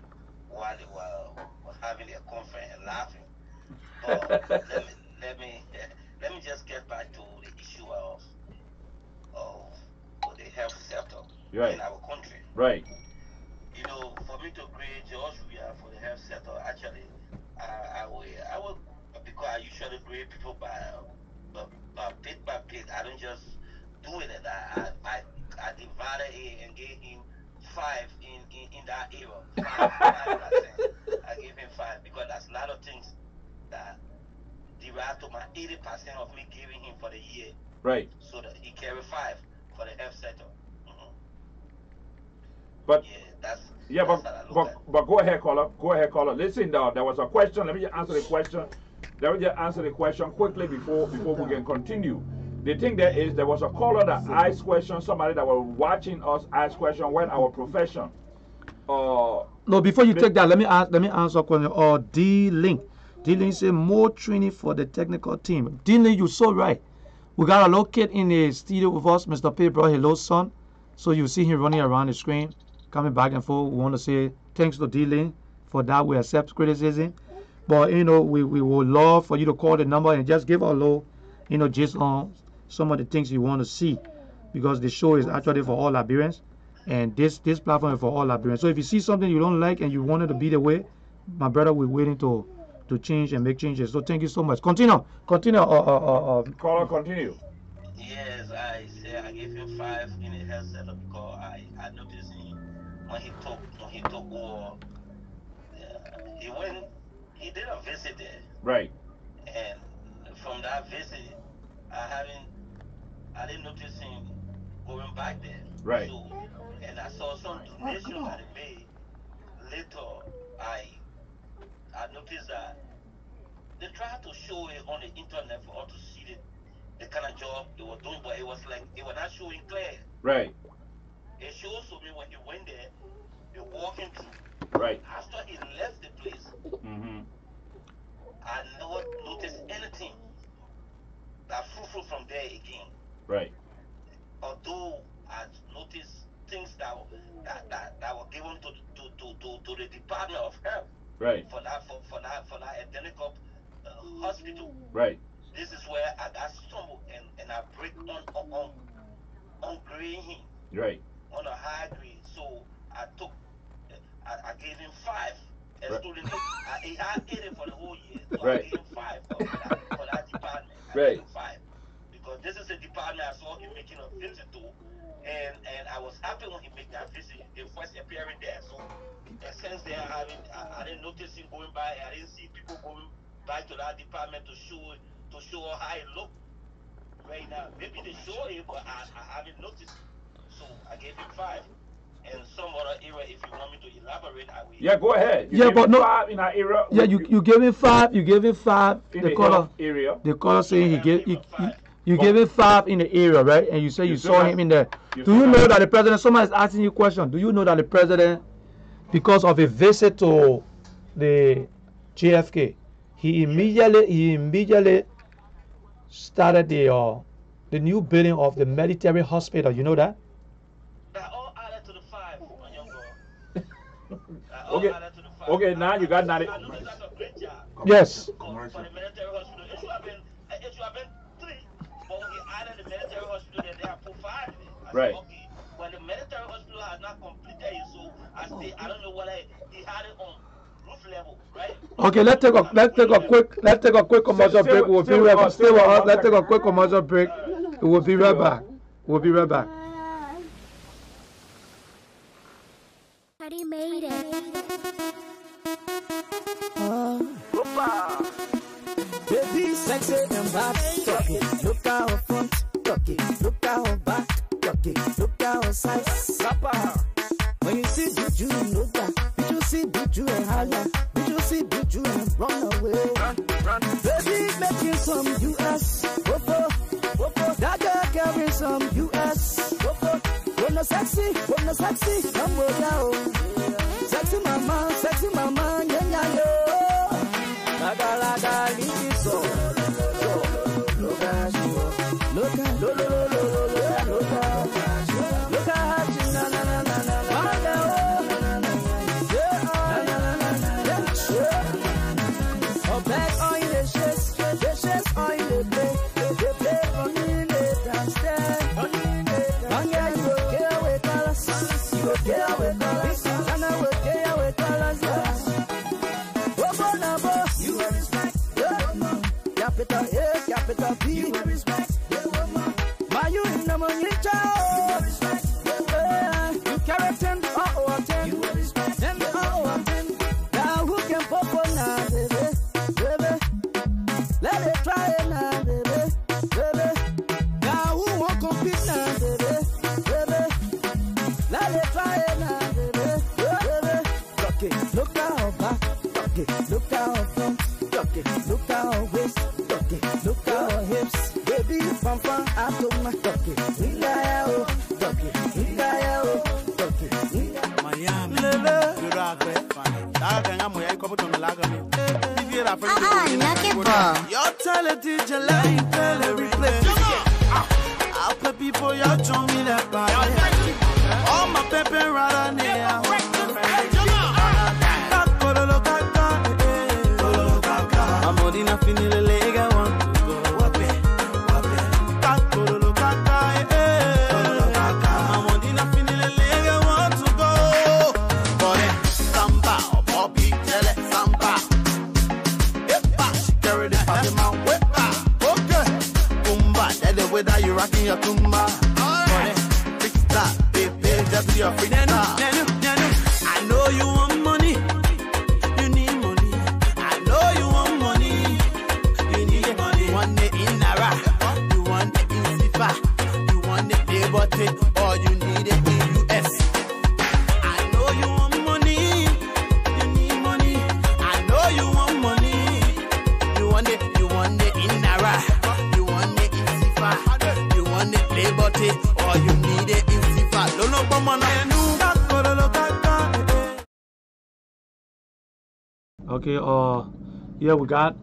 while they were having their conference and laughing. But let me just get back to the issue of the health sector in our country. Right. You know, for me to grade George Weah for the health sector, actually, I will because I usually grade people by bit by bit. I don't just do it. I divided it and gave him 5 in that era. 5%. I gave him 5 because that's a lot of things that derive to my 80% of me giving him for the year. Right. So that he carried 5 for the health sector. But but go ahead, caller. Listen, now there was a question. Let me just answer the question quickly before we can continue. The thing there was a caller that asked question. Somebody that was watching us ask question when our profession. No, before you take that, let me answer a question. D-Link said more training for the technical team. D-Link, you're so right. We got a little kid in the studio with us. Mr. P brought his little son, so you see him running around the screen, coming back and forth. We want to say thanks to D-Link for that. We accept criticism, but we would love for you to call the number and just give a little, just on some of the things you want to see, because the show is actually for all Liberians, and this platform is for all Liberians. So if you see something you don't like and you want it to be the way, my brother, we're waiting to change and make changes. So thank you so much. Continue. Caller, continue. Yes, I gave him 5 in the health center because I noticed when he took over, he did a visit there. Right. And from that visit, I didn't notice him going back there. Right. So, and I saw some donations that he made. Later, I noticed that they tried to show it on the internet for us to see the kind of job they were doing, but it was like they were not showing clear. Right. It shows to me when he went there, they walking through. Right. After he left the place, I never noticed anything that fruitful from there again. Right. Although I noticed things that were given to the Department of Health. Right. For that identical hospital. Right. This is where I got stumbled and I break on grading him. Right. On a high grade. So I gave him 5. Excluding he had 80 for the whole year. So I gave him 5 for that department. I gave him 5. Because this is a department I saw him making a visit to. And I was happy when he made that visit, the first appearing there. So since then I didn't notice him going by. I didn't see people going back to that department to show how it looked right now. Maybe they show it, but I haven't noticed. So I gave him 5. And some other area, if you want me to elaborate, I will. Yeah, go ahead. But no. 5 in our area. Yeah, you gave him 5. You gave him 5. In the caller area. The caller saying you gave him 5 in the area, right? And you say you saw him in there. Do you know that the president? Somebody is asking you a question. Do you know that the president, because of a visit to the JFK, he immediately started the new building of the military hospital? You know that? That all added to the 5, my young girl. Okay, now you got 90. I know that's a great job. Yes. For the military hospital, it's Right. Okay. When the military hospital has not completed it, so I don't know whether he had it on roof level, right? Okay, let's take a quick commercial break. We'll be right back. Stay with us. Let's take a quick commercial break. We'll be right back. We'll be right back. He made it. Baby, sexy and back. Look at her front. Look at her back. Look at her size. When you see Buju, know that. Did you see Buju and holla? Did you see Buju and run away? Baby, making some US. That girl carrying some US. Wanna sexy, come with you. Sexy mama, yeah, yo. Laga, leave it so. Look at her, look at you, na. Oh, back on the chest on the play. They play on the downstairs. Oh, yeah, you go get with colors. You go get with colors. And I will get with colors, yes. You will respect, capital A, capital B. You will respect, my you in the money, child. You carry 10, or 10. You will respect, 10, or 10. Now who can pop on now, baby? Let it try it now, baby. Now who won't compete now, baby? Let it try it now, baby. Look at her back. Look at her front, look at her waist, look at her hips, baby, from Atoma, Miami, your talented, your life, replay. I'll pay people, y'all join me that body. All my pepper right now. Amorina fini le lega want to go. Wape. Kakoro kaka Amorina fini le lega want to go. Boy, samba, Bobby, tele samba. Epa, she carry the party man. Wepa, okay. Kumba, that's the way that you rocking your tumba. Boy, fix that, baby, just be your free. I know you want money. Or you need it in US. I know you want money. You need money. I know you want money. You want it in Naira. You want it in Sifa. You want it Liberty. Or you need it in Sifa. Lono bomana. Okay, yeah, we got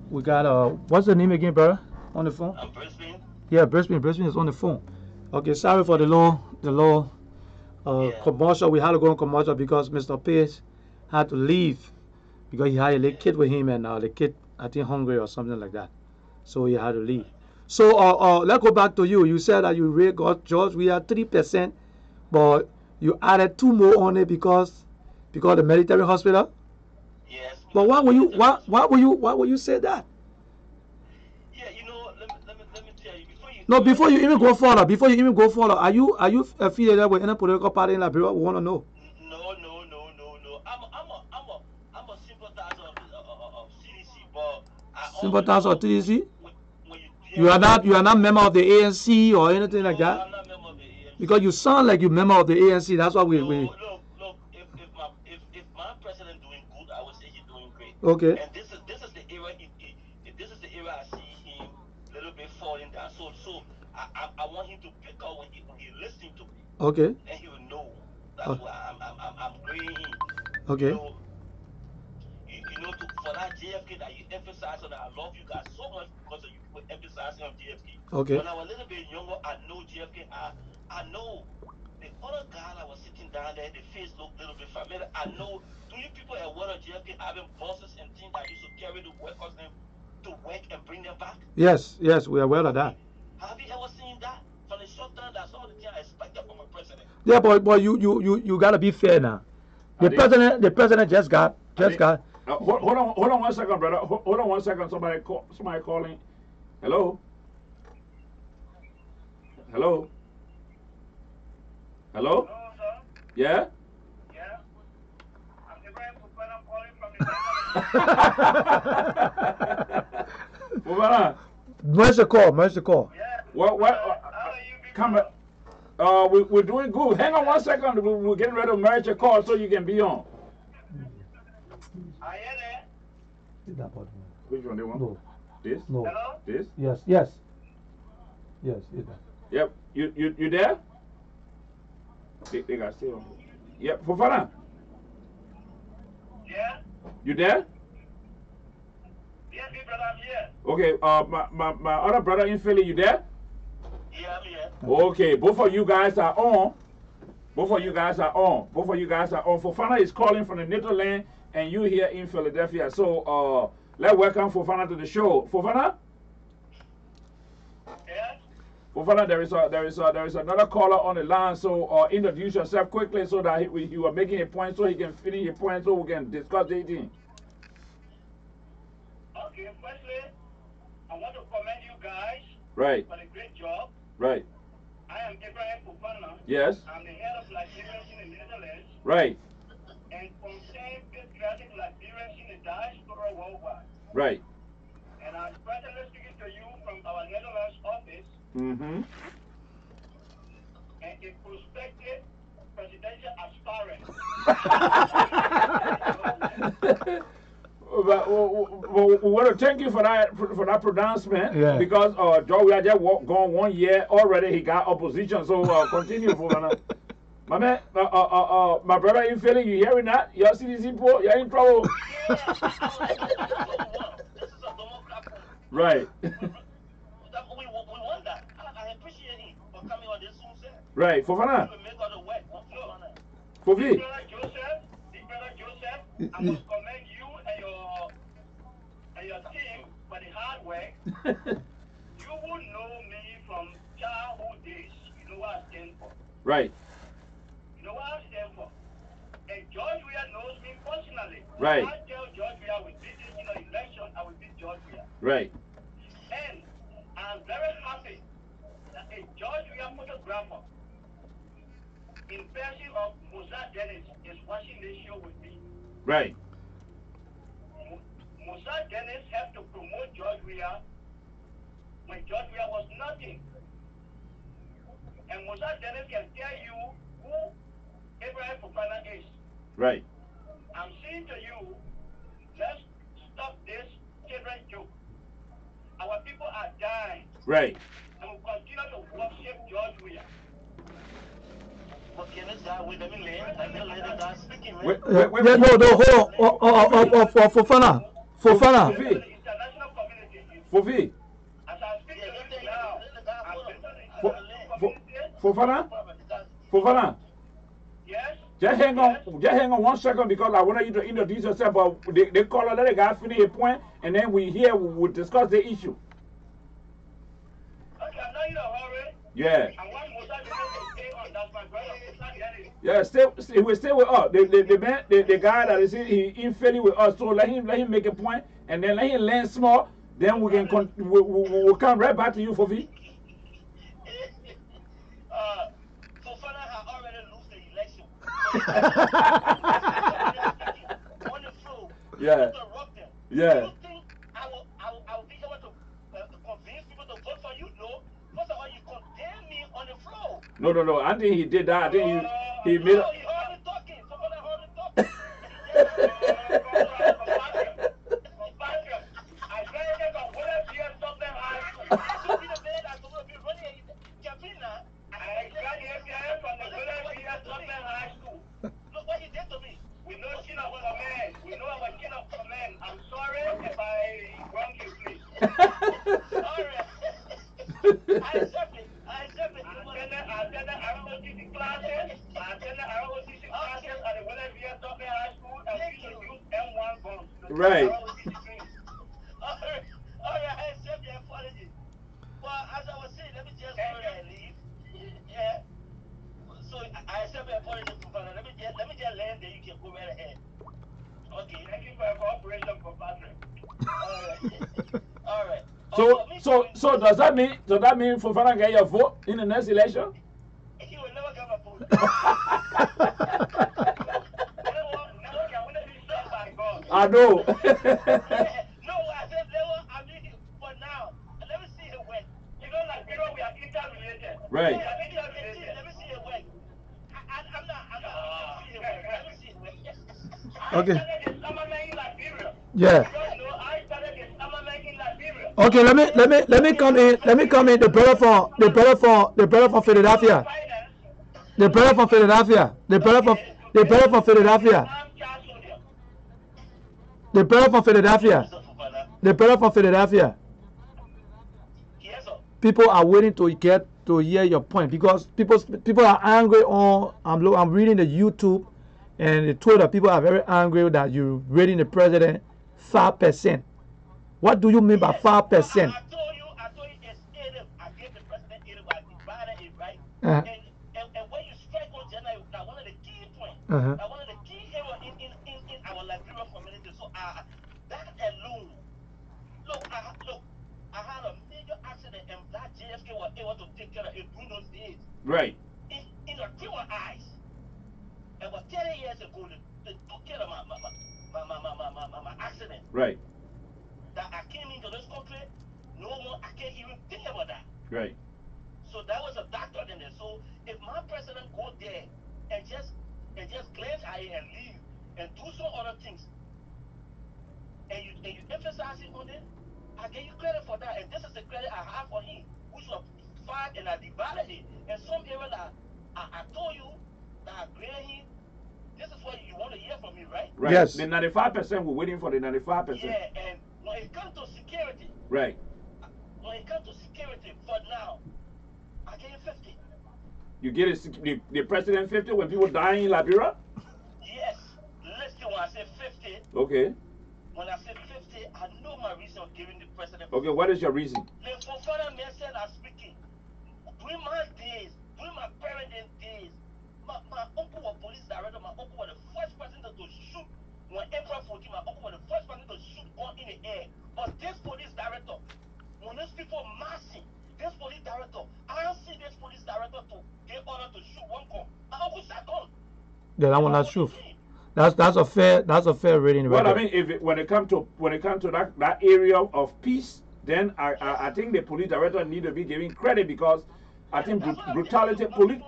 what's the name again, brother? On the phone? Brisbane. Yeah, Brisbane is on the phone. Okay, sorry for the low commercial. We had to go on commercial because Mr. Pace had to leave because he had a little kid with him, and the kid, I think, hungry or something like that. So he had to leave. So let's go back to you. You said that you really got George. We had 3%, but you added 2 more on it because the military hospital. Yes. But why will you say that? Yeah, you know, let me tell you before you. No, before you even go further, are you affiliated with any political party in Liberia? We want to know. No. I'm a sympathizer of CDC, but sympathizer of CDC? When you are not member of the ANC or anything like that? I'm not member of the ANC. Because you sound like you're member of the ANC. That's why we. Look. If my president doing good, I would say he's doing great. Okay. And this is the era. This is the era I see him a little bit falling down. So I want him to pick up when he listening to me. Okay. And he will know. That's why I'm praying him. Okay. You know, for that JFK that you emphasize on, I love you guys so much because of you people emphasizing on JFK. Okay. When I was a little bit younger, I know JFK. I know the other guy that was sitting down there, the face looked a little bit familiar. I know. Do you people aware of JFK having bosses and things that used to carry the workers to work and bring them back? Yes, we are aware of that. Have you ever seen that from the the short term, that's all the thing I expected from a president. Yeah, but you gotta be fair now. The president just got. Hold on 1 second, brother. Hold on 1 second. Somebody calling. Hello. Hello. Hello. Hello, sir. Yeah. Yeah. I'm Ibrahim Fufana calling from the Fufana. Where's the call? Yeah. What? Come back. We're doing good. Hang on 1 second. We're getting ready to merge your call so you can be on. Are you there? Which one they want? No. This? No. Hello? This? Yes. Yep. You there? They got still on. Yep. Fufana. Yeah? You there? Yes, big brother, I'm here. Okay. My other brother in Philly, you there? Yeah, I'm here. Okay. Both of you guys are on. Fofana is calling from the Netherlands, and you here in Philadelphia. So let's welcome Fofana to the show. Fofana. Yes? Fofana, there is another caller on the line. So introduce yourself quickly so that you are making a point, so he can finish your point, so we can discuss the thing. Okay, firstly, I want to commend you guys Right. for the great job. Right. I am Ibrahim Fufana. Yes. I'm the head of Liberians in the Netherlands. Right. And concerned patriotic Liberians in the diaspora worldwide. Right. And I'm personally speaking to you from our Netherlands office. Mm-hmm. And a prospective presidential aspirant. We want to thank you for that pronouncement. Yeah. Because Joe, we are just gone 1 year already. He got opposition. So continue, Fofana. My man, my brother in Philly, you hearing that? Your CDC poll, you're in trouble. Yeah, this is a Democrat. Right. We want that. I appreciate him for coming on this Zoom set. Right, Fofana. We make all the work. Fofi. Big brother Joseph, I must commend you and your team for the hard work. You will know me from childhood days. You know what I stand for. Right. You know what I stand for. And George Weah knows me personally. Right. I tell George Weah we beat him in the election, I will beat George Weah. Right. And I'm very happy that a George Weah photographer in person of Musa Dennis is watching this show with me. Right. Musa Dennis helped to promote George Weah when George Weah was nothing. And Musa Dennis can tell you who Ibrahim Fufana is. Right. I'm saying to you, let's stop this children joke. Our people are dying. Right. And we'll continue to worship George Weah. Okay, let's go with the lane. I feel like the guy speaking. Wait, Yeah, no, hold on. Fofana. International community. Fofi. As I speak to you now, Fofana. yes? Just hang on 1 second because I want you to introduce yourself. But they call let the guy finish a point, and then we will discuss the issue. Okay, I'm not in a hurry. Yeah. I want Musa to stay on. That's my brother. Musa Dennis. Yeah, he will stay with us. The guy that is in Philly with us. So let him make a point, and then let him learn small. Then we can we'll come right back to you, Fofi. Fofana had already lost the election. On the floor. Yeah. Yeah. You think I will be able to convince people to vote for you? No. First of all, you condemn me on the floor. No. I think he did that. I think he made. No, he heard me talking. Fofana heard me talking. I'm sorry if I wrong you, please. Sorry. I accept it. I attended ROTC classes. I attended ROTC classes at the William Topper High School and we should use M1 phones. Right. Alright, I accept the apology. Well, as I was saying, let me just go and leave. then you can go right ahead. Okay, thank you for your cooperation, Professor. All right. So does that mean Fofana get your vote in the next election? He will never get my vote. I know. Yeah, no, I said never. I mean, for now, let me see it work. You know, like we are interrelated. Right. Yeah, let me see it work. I'm not. Let me see it work. Okay. I started in Summerland in Liberia. Yeah. You don't know, I started in Summerland in Liberia. Okay, let me come in. Let me come in. The brother from Philadelphia. The brother from Philadelphia. The brother from Philadelphia. The brother from Philadelphia. The brother from Philadelphia. People are waiting to get to hear your point because people are angry on. I'm reading the YouTube and the Twitter. People are very angry that you're rating the president 5%. What do you mean by 5%? I told you it's 80. I gave the president 80. I divided it, right? And when you strike on gender, that one of the key points, that one of the key areas in our Liberian community. So that alone, look, I had a major accident and that JFK was able to take care of it during those days. Right. In a clear eyes. And about 30 years ago, they took care of my accident. Right. That I came into this country, no more, I can't even think about that. Right. So that was a doctor in there. So if my president go there and just glance at it and leave and do some other things, and you emphasize it on it, I give you credit for that. And this is the credit I have for him, which was fight and I divided it. And some area that I told you that I grant him. This is what you want to hear from me, right? Right. Yes. The 95%, we're waiting for the 95%. Yeah, and when it comes to security, right. When it comes to security, for now, I give you 50. You get the president 50 when people die in Liberia? Yes. Listen, when I say 50. Okay. When I say 50, I know my reason of giving the president 50. Okay, what is your reason? The Fofana Merced are speaking. During my days, during my parenting days, my uncle was police director. My uncle was the first person to shoot. When April 14, my uncle was the first person to shoot gun in the air. But this police director, when those people massing, this police director, I don't see this police director to get order to shoot one gun. My uncle said gun. Yeah, that one that's true. That's a fair rating. Well, I mean, when it comes to that area of peace, then I think the police director need to be giving credit because I think brutality, police,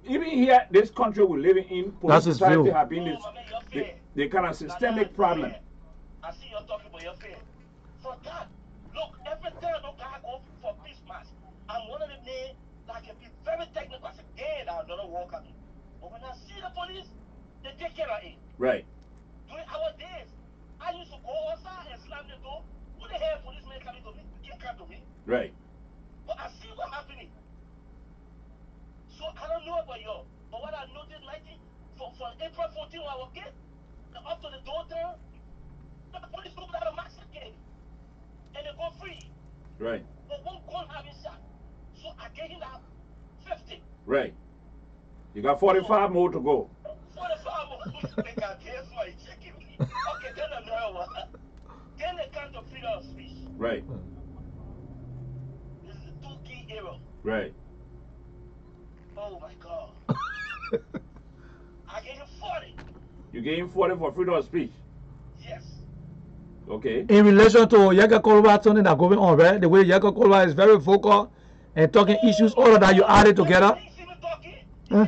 even here, this country we're living in, police brutality have been the kind of systemic problem. I see you're talking about your fear. For that, look, every time no guy go for peace march, I'm one of the men that can be very technical. I say, hey, I don't walk at me. But when I see the police, they take care of it. Right. During our days, I used to go outside and slam the door. Who the hell policemen coming to me? You can't come to me. Right. But I see what's happening. So I don't know about you, but what I noticed, Mikey, from April 14 when I was kid, up to the daughter, the police go without a mask again. And they go free. Right. But one gun having shot. So I gave him that 50. Right. You got 45 more to go. 45 more. They got guess why he checking me. Okay, then another one. Then they come to freedom of speech. Right. This is the 2 key error. Right. Oh my God. I gave him 40. You gave him 40 for freedom of speech? Yes. Okay. In relation to Yaga Kolwa, something that's going on, right? The way Yaga Kolwa is very vocal and talking issues, all of that you added together. Huh?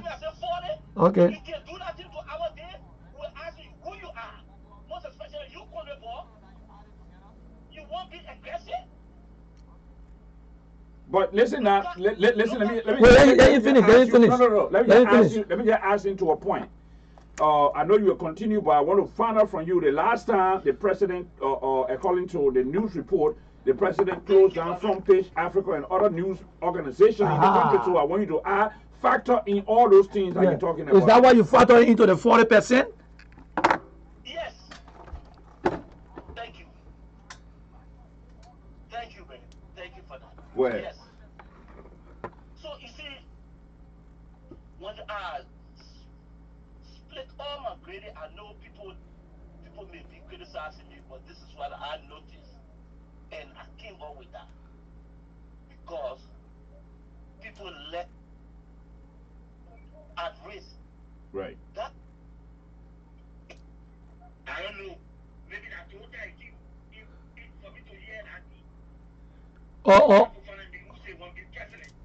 Okay. You can do nothing to our day. We'll ask you who you are. Most especially you, Konebo. You won't be aggressive. But listen now, listen. Let me. Let me finish. No. Let me just ask you to a point. I know you will continue, but I want to find out from you. The last time the president, according to the news report, the president closed down Front Page Africa and other news organizations in the country. So I want you to factor in all those things that you're talking about. Is that why you factor into the 40%? Yes. Thank you. Thank you, man. Thank you for that. Well. Yes. So you see, when split all my grading. I know people may be criticizing me, but this is what I noticed. And I came up with that. Because people let at risk. Right. That I don't know. Maybe that's what I give for me to hear that. Oh.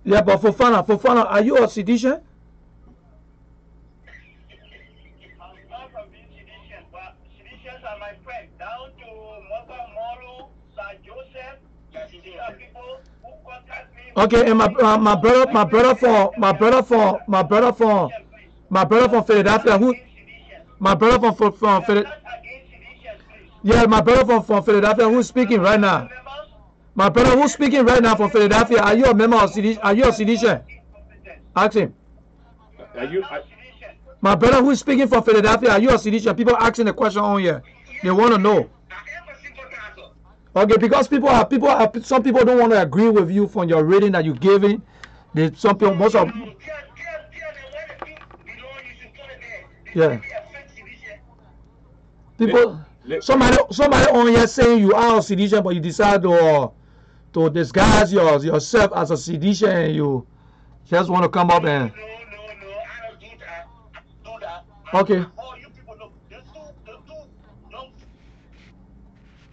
Yeah, but Fofana, are you a sedition? I'm far from being sedition, but seditions are my friends. Down to Moba Molo, Sir Joseph, these are people who contact me. Okay, and my brother from Philadelphia, who my brother from Philadelphia. Yeah, my brother from Philadelphia who's speaking right now. My brother who's speaking right now from Philadelphia, are you a member of sedition? Are you a sedition? Ask him. Are you? My brother who's speaking from Philadelphia, are you a sedition? People asking the question on here. They want to know. Okay, because some people don't want to agree with you from your reading that you giving. Some people, most of. Yeah. People, somebody on here saying you are a sedition, but you decide to disguise yourself as a sedition, and you just want to come up and. No, I don't do that. Okay. All you people know, the two young.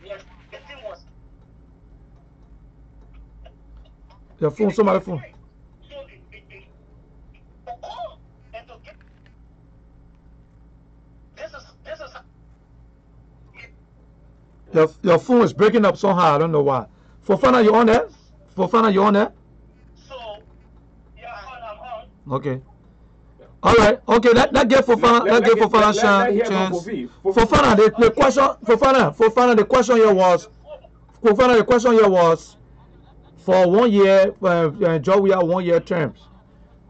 Yes, the thing was. Your phone, somebody's phone. Your phone is breaking up somehow. I don't know why. Fofana, you on there? Fofana, you on there? So, yeah, I'm on. Okay. All right. Okay. Let get Fofana. Let get Fofana chance. Fofana, the question. Fofana, the question here was. Fofana, the question here was. For 1 year, Joe, we have 1 year terms.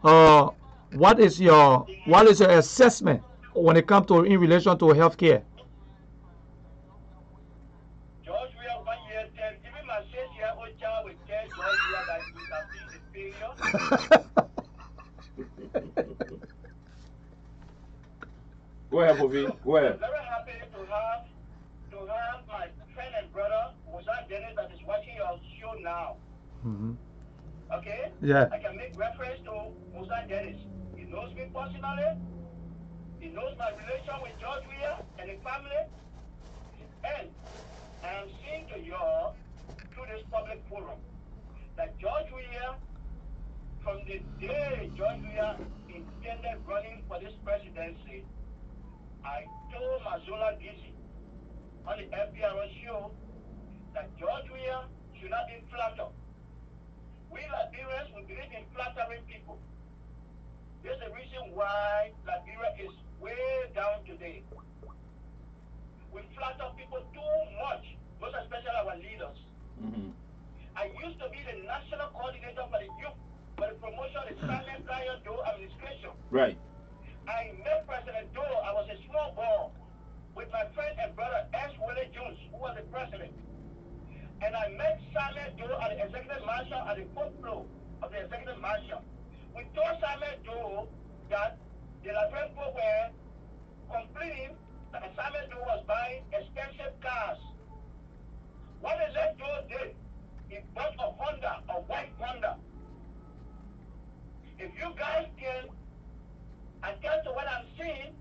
What is your assessment when it comes to in relation to healthcare? Go ahead, Kofi. Go ahead. I'm very happy to have my friend and brother, Musa Dennis, that is watching your show now. Mm-hmm. Okay? Yeah. I can make reference to Musa Dennis. He knows me personally. He knows my relation with George Weah and the family. And I am saying to you all through this public forum that George Weah, from the day George Weah intended running for this presidency, I told Mazola DC on the FBR show that George Weah should not be flattered. We Liberians, we believe in flattering people. There's a reason why Liberia is way down today. We flatter people too much, most especially our leaders. Mm-hmm. I used to be the national coordinator for the youth for the promotion of the Simon Prior Doe administration. Right. I met President Doe. I was a small boy with my friend and brother S. Willie Jones, who was the president. And I met Simon Doe at the executive marshal at the fourth floor of the executive marshal. We told Simon Doe that the Liberian people were complaining that Simon Doe was buying expensive cars. What the left Doe did, he bought a Honda, a white Honda. If you guys can attest to what I'm seeing,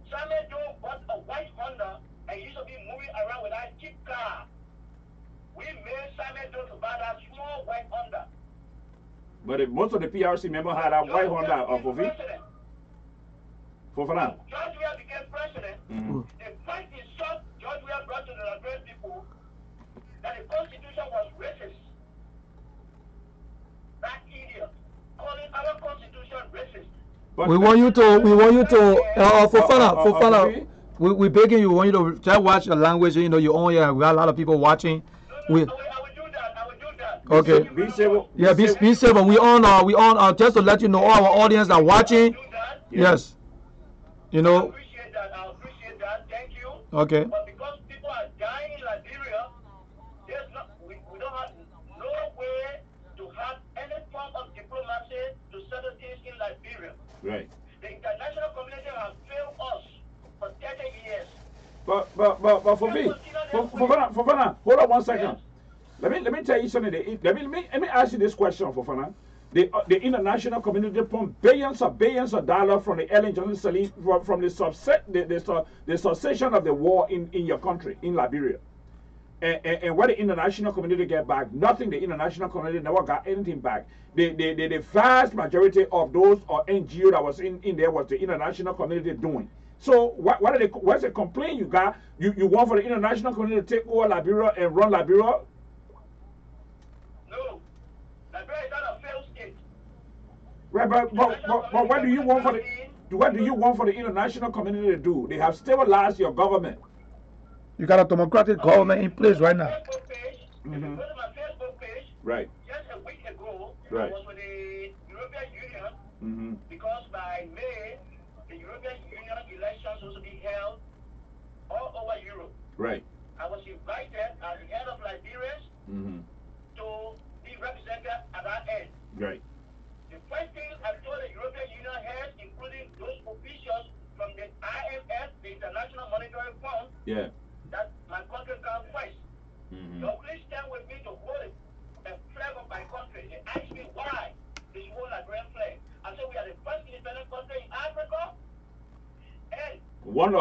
Simon Doe bought a white Honda and used to be moving around with that cheap car. We made Simon Doe to buy that small white Honda. But if most of the PRC members had that white Honda of Kofi. Fofana. George Weah became president. Mm-hmm. The point is short George Weah brought to the Liberian people that the Constitution was racist. That idiot calling our Constitution racist. But We want you to Fofana. We begging you. We want you to just watch your language. You know, you own here. We got a lot of people watching. I will do that. Okay. Be civil. Yeah, be safe. We on just to let you know, all our audience that watching. Yes. You I know. appreciate that. Thank you. Okay. But because people are dying in Liberia, we don't have no way to have any form of diplomacy to settle things in Liberia. Right. The international community has failed us. But for me, Fofana, hold on 1 second. Let me tell you something. Let me ask you this question, Fofana. The international community pumped billions of dollars from the Ellen Johnson Sirleaf from the cessation of the war in your country, in Liberia. And what the international community get back? Nothing. The international community never got anything back. The vast majority of those NGO that was in there was the international community doing. So what's the complaint you got? You want for the international community to take over Liberia and run Liberia? No. Liberia is not a failed state. Right, but what do you want for the international community to do? They have stabilized your government. You got a democratic government in place right now. If you go to my Facebook page, right. Just a week ago, right. I was with the European Union because by May, the European Union elections will be held all over Europe. Right. I was invited as the head of Liberia to be represented at that end. Right. The first thing I told the European Union heads, including those officials from the IMF, the International Monetary Fund, that my country comes first. So please stand with me to hold a flag of my country. They asked me why this whole Liberian flag. I said we are the first independent country in Africa, and one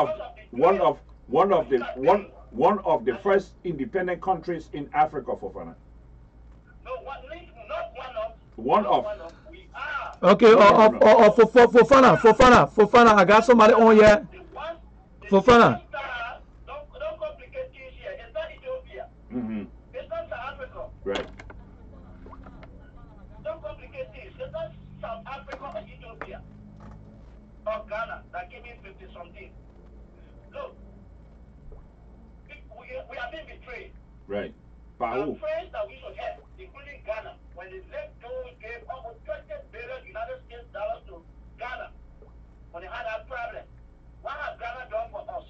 of the first independent countries in Africa, Fofana. No, not one of. We are. Okay, Fofana, I got somebody on here. Fofana. Don't complicate things here. It's not Ethiopia. It's not South Africa. Right. Don't complicate things. It's not South Africa or Ethiopia or Ghana that gave me 50-something. Look, we have been betrayed. Right. Our friends that we should help, including Ghana, when they let go, gave almost $20 billion United States dollars to Ghana when they had that problem. What has Ghana done for us?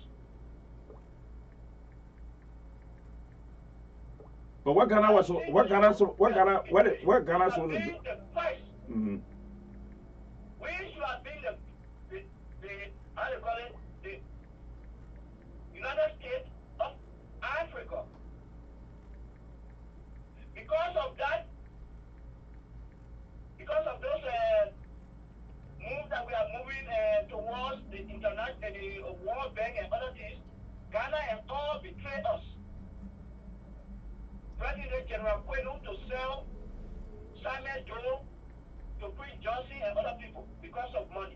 But what Ghana was supposed to do? We should have been the how do you call it? The United States of Africa. Because of that, because of those moves that we are moving towards the international, the World Bank and other things, Ghana and all betray us. President General Kwenu to sell Simon Joe to Prince Johnson and other people because of money.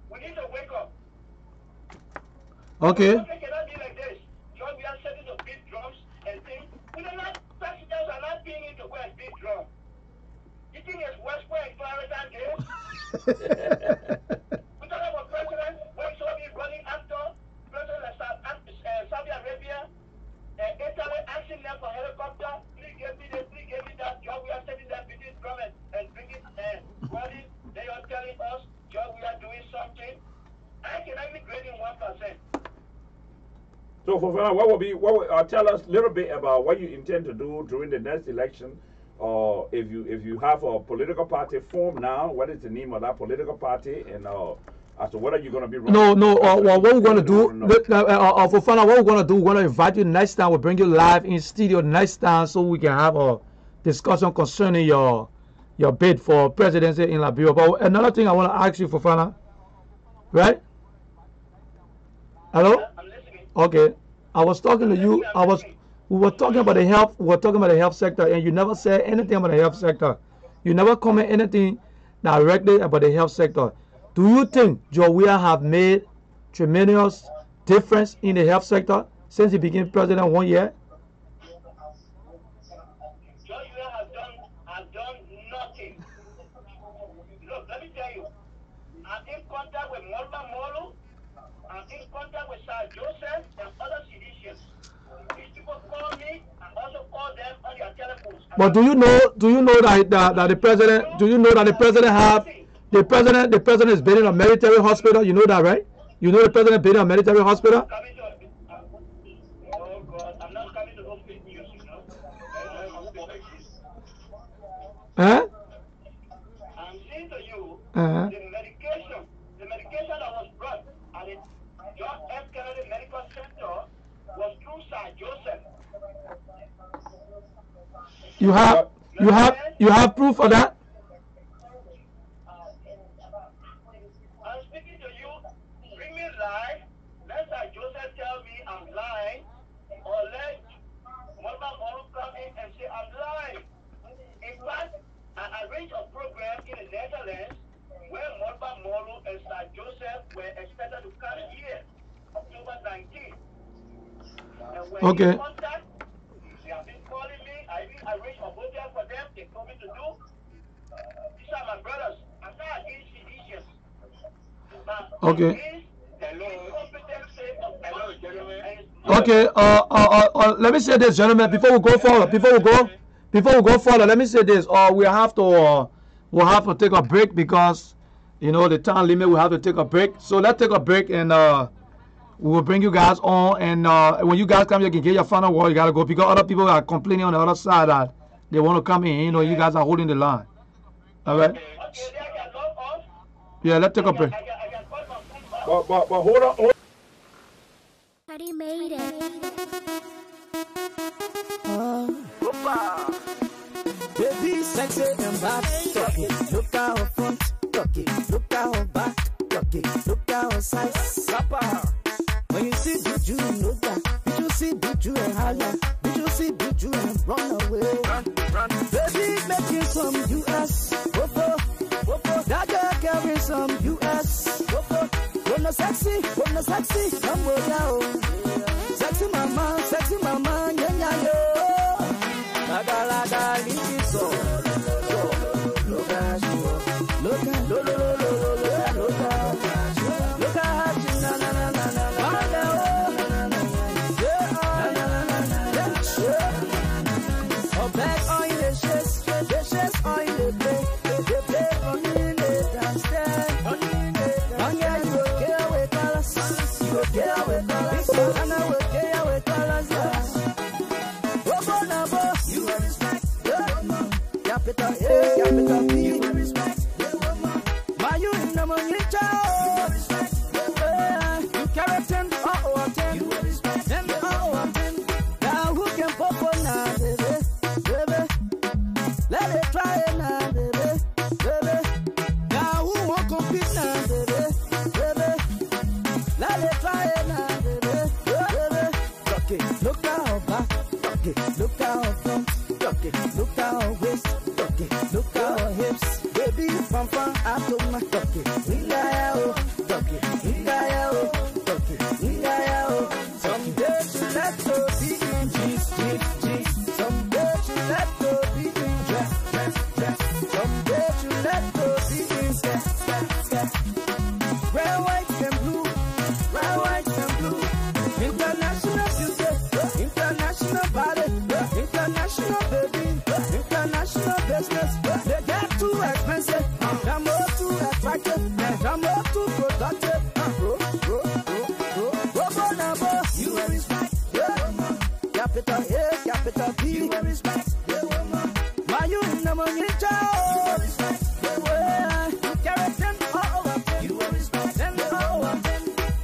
We need to wake up. Okay. It cannot be like this. John, we are setting the big drums and things. We are not, presidents are not being into go and big drum. You think it's West Point Florida days? We talk about president when he be running after president of Saudi Arabia, Italy asking them for helicopter. Please give me this, please give me that. John, we are setting that big drum and bringing money. They are telling us, John, we are doing something. I can only grade in 1%. So, Fofana, tell us a little bit about what you intend to do during the next election, or if you have a political party formed now, what is the name of that political party, and as to whether you're going to be running? What we're going to do, Fofana, what we're going to do, we're going to invite you next time. We'll bring you live in studio next time so we can have a discussion concerning your bid for presidency in Liberia. But another thing I want to ask you, Fofana, right? Hello? Okay. I was talking to you. We were talking about the health. We were talking about the health sector, and you never said anything about the health sector. You never comment anything directly about the health sector. Do you think Joe have made tremendous difference in the health sector since he became president 1 year? Joe has done nothing. Look, let me tell you. I'm in contact with Molba Molo. I'm in contact with Sir Joseph and other citizens. These people call me and also call them on their telephones. But do you know that the president? Do you know that the president is building a military hospital? You know that, right? You know the president building a military hospital? Oh God, I'm not coming to those fake news, you know. Huh? I'm saying to you, Uh-huh. the medication that was brought at the John F. Kennedy Medical You have proof of that? I'm speaking to you. Bring me live. Let Joseph tell me I'm lying, or let Mama Moro come in and say I'm lying. In fact, I arranged a program in the Netherlands where Mama Moro and Sir Joseph were expected to come here October 19th. And when Okay. in contact, they have been calling me. I even arranged a hotel for them. They told me to do. These are my brothers. I'm not against Egypt. Okay. Okay. Let me say this, gentlemen. Before we go further, let me say this. We'll have to take a break because the time limit. We have to take a break. So let's take a break and we will bring you guys on. And when you guys come, you can get your final word. You gotta go because other people are complaining on the other side that they want to come in. You guys are holding the line. All right. Yeah, let's take a break. But hold on. Daddy made it. Baby, sexy and bad. Talk it. Look at her front. Talk it. Look at her back. Talk it. Look at her side. When you see Buju, you know that. Did you see Buju and holla? Did you see Buju and run away? Run. Baby, making some US. That girl carrying some US. Wanna sexy, come on now. Sexy mama, yeah, yo. Laga, liso. Look at you. Look at you, na. Oh, back on the chest on the play. They play on the downstairs. And yeah, you will get with colors. And I will get with colors. You will respect. Capital A, capital B. You will respect. My you in the money child. You will respect. You carry 10, or 10. You will respect. 10, or 10. Now who can pop on now, baby? Let it try it now, baby. Now who won't compete now, baby? Let it try it now, baby. Talk it, look at her back. Talk it, look at her front. Talk it, look at her waist. Talk it, look at her hips. Baby, from out of my talk it. Talk it, talk it. Someday to let go be in jeans. Someday to let go be in dress. Someday to let go be in skirt. Red, white, and blue. International beauty, international body, international baby, international business. They get too expensive, I'm more too attractive, I'm more too productive. You will respect, capital A, capital B. You will respect, my you in the money child. You will respect, you carry 10 over 10. You will respect 10 over 10.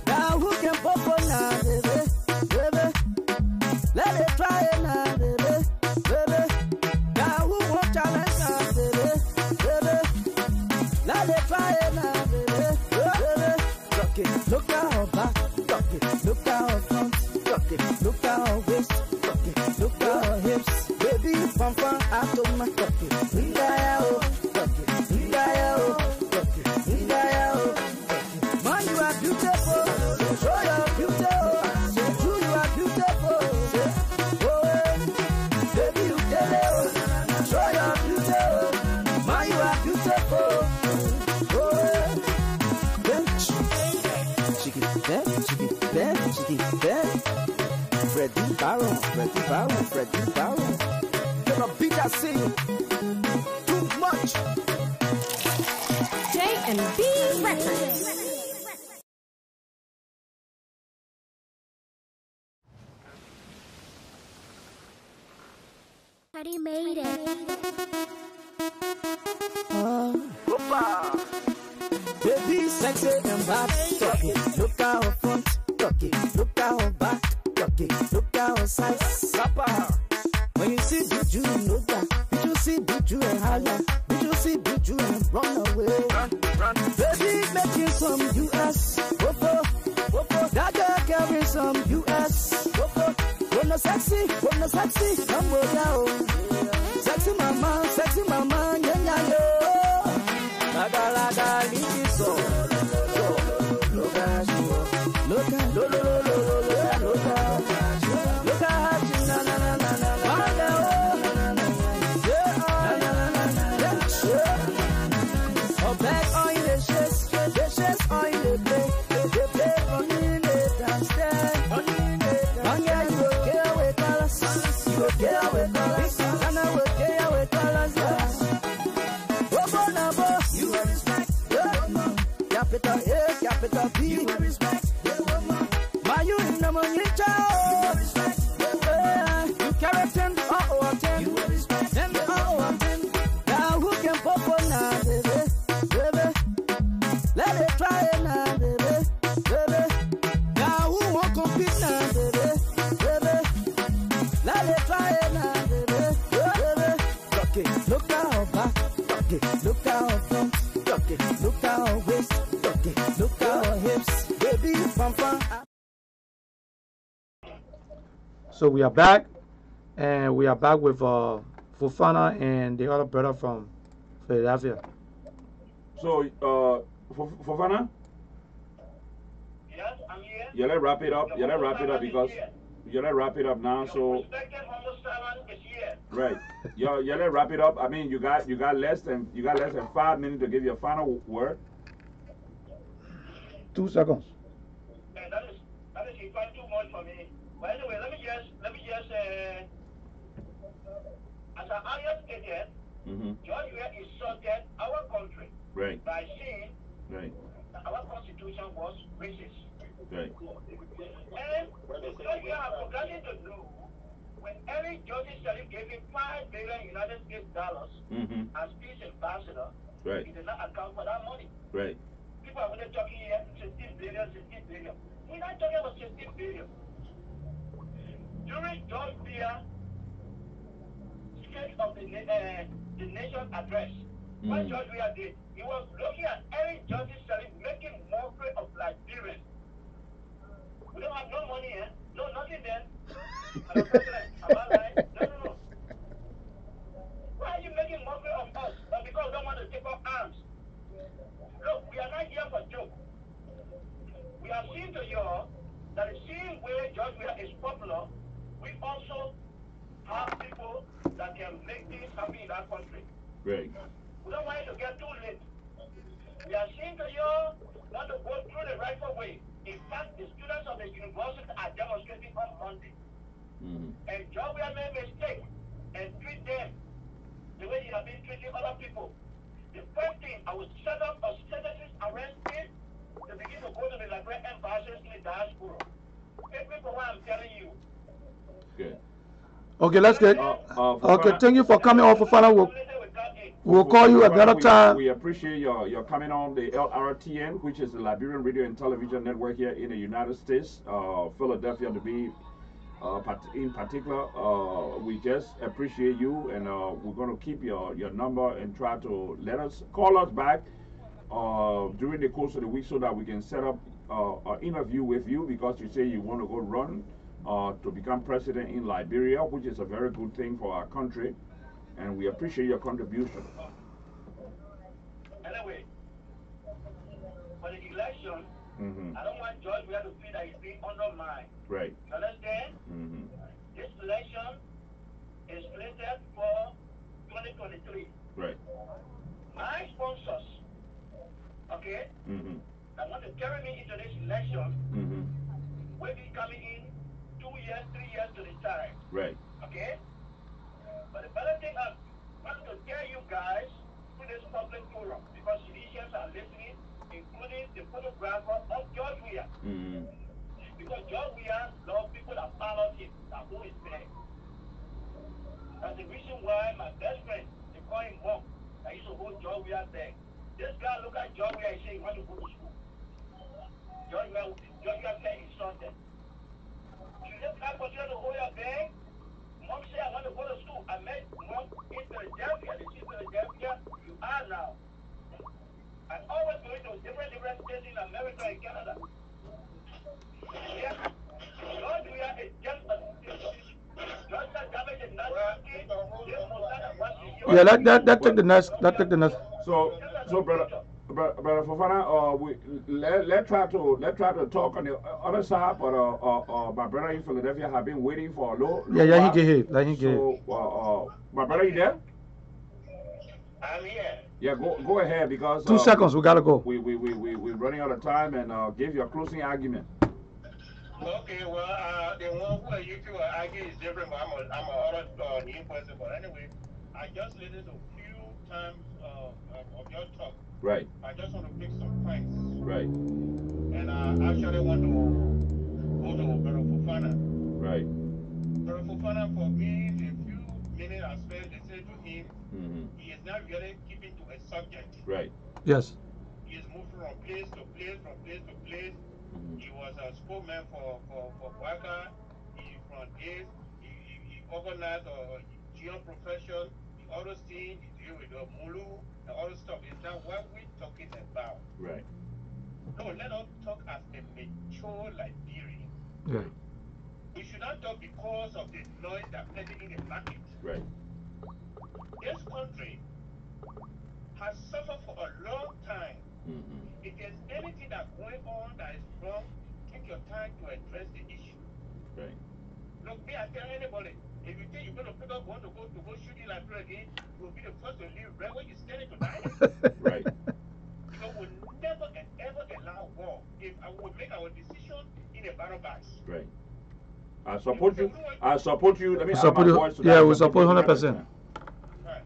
Now who can pop on now, baby? Let it try it now, baby. Now who won't challenge now, baby? Let it try it now, baby. Talk it, look at her back. Talk it, look at her front. Talk it, look at her waist. Talk it, look at her hips. Baby, from out of my talk it. Talk it. Man, you are beautiful. Show your beauty. So true, you are beautiful. Baby, you tell it. Show your beauty. Man, you are beautiful. Chicky, Freddy Barron. You're a beat I sing. Too much. J&B Records. Daddy made it. Baby, sexy and bad. Talk it, look at her front. Talk it, look at her back. Talk it, look at her side. When you see Buju, you know that. Ghana. Did you see Buju and run away? Baby, making some US. Whoa. That girl carrying some US. Whoa. Wanna sexy, come with now. Sexy mama, yeah, yo. Laga, leave it so. Look at you, look at you, na. Oh, back on the chest on the play. They play on the downstairs. On yeah, you will get away colors. You will get away colors. And I will get away colors. You will respect. Capital B. You will respect. My you in the money child. You carry 10 or 10. You will respect. 10 or 10. Now who can pop on now, baby? Let it try it now, baby. Now who won't compete now, baby? Let it try it now, baby. Look at her back, look at her front, look at her waist, look at her hips, baby, pam. So we are back, and we are back with Fofana and the other brother from Philadelphia. So, Fofana? Yes, I'm here. Yeah, let's wrap it up. Because let's wrap it up now. So, right. Yeah, let's wrap it up. I mean, you got less than 5 minutes to give your final word. 2 seconds. That is quite too much for me. But anyway, let me just as an highest stated, George Weah insulted our country by saying that our constitution was racist. Right. And George Weah has forgotten to do when Eric Joseph Sharif gave him $5 billion United States dollars as peace ambassador. Right. He did not account for that money. Right. People are really talking here 16 billion. We're not talking about 16 billion. During George Weah's State of the Nation address, what George Weah did, he was looking at Eric Joseph Sharif making mockery of Liberians. We don't have no money here, no nothing there. Madam President, am I right? No. Why are you making mockery of us? But because we don't want to take up arms. Look, we are not here for joke. We have seen to you that the same way George Weah is popular, we also have people that can make things happen in that country. Right. We don't want it to get too late. We are seeing to you not to go through the rightful way. In fact, the students of the university are demonstrating on Monday. And George Weah made a mistake and treat them the way he has been treating other people. The first thing, I will set up a citizen's arrest team to begin to go to the Liberian embassies in the diaspora. Take me for what I'm telling you. Good. Okay, let's get. Okay, thank you for coming on, Fofana. We'll call you another time. We appreciate your coming on the Lrtn, which is the Liberian Radio and Television Network here in the United States, Philadelphia to be in particular. We just appreciate you, and we're going to keep your number and try to call us back during the course of the week so that we can set up an interview with you, because you say you want to go run to become president in Liberia, which is a very good thing for our country, and we appreciate your contribution. Anyway, for the election, I don't want George Weah to feel that he's being undermined. Right. You understand? This election is slated for 2023. Right. My sponsors, okay, that want to carry me into this election will be coming in 2 years, 3 years to the time. Right. Okay? But the better thing I want to tell you guys through this public forum, because citizens are listening, including the photographer of George Weah. Because George Weah loves people that follow him, that who is there. That's the reason why my best friend, they call him Monk, I used to hold George Weah back. This guy look at George Weah and say he wants to go to school. George Weah said insulted. Should this guy continue to hold your bag? Mom said I want to go to school. I met mom in Philadelphia. And she's Philadelphia. You are now. I always go to different states in America and Canada. Yeah. Lord, we are just a yeah, that take the next. That take the next. So brother Fofana, let's try to talk on the other side, but my brother in Philadelphia have been waiting for a little Yeah, while. he get hit. Let him get hit. So my brother, you there? I'm here. Yeah, go ahead because 2 seconds. We gotta go. We're running out of time, and give your closing argument. Okay, well, the one who you two are arguing is different, but I'm a other new person. But anyway, I just listened to a few times of your talk. Right. I just want to pick some points. Right. And I actually want to go to Brother Fofana. Right. Brother Fofana, for me, the few minutes I spent listening to him, he is not really keeping to a subject. Right. Yes. He is moving from place to place, from place to place. He was a spokesman for Waka. From this, he organized a geo profession, the other thing, he deal with the Mulu, and all the stuff. Is not what we're talking about. Right. No, let us talk as a mature Liberian. Yeah. We should not talk because of the noise that plenty in the market. Right. This country has suffered for a long time. If there's anything that's going on that is wrong, take your time to address the issue. Right. Look, me, I tell anybody, if you think you're going to pick up one to go shoot in Liberia again, you will be the first to leave right where you're standing tonight. Right. Because we'll never and ever allow war. If I would make our decision in a battle box. Right. I support you. I support you. Let me support you. Yeah, we support 100%. Right.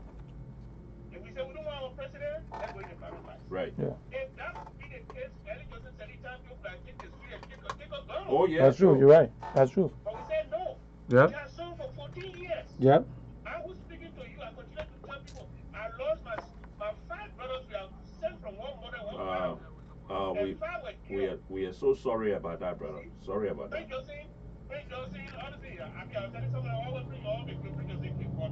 If we say we don't want our president, let's go in a battle box. Right. Yeah. If that would be the case, Ellie Joseph said anytime you like take the street and take a gun. Oh yeah. That's true. You're right. That's true. But we said no. Yeah. We have served for 14 years. Yeah. I was speaking to you. I continue to tell people I lost my 5 brothers. We are sent from one mother, one father. We are so sorry about that, brother. Sorry about that. Bring Josie, honestly, I mean, I was telling someone I always bring all the bring Josie quick, but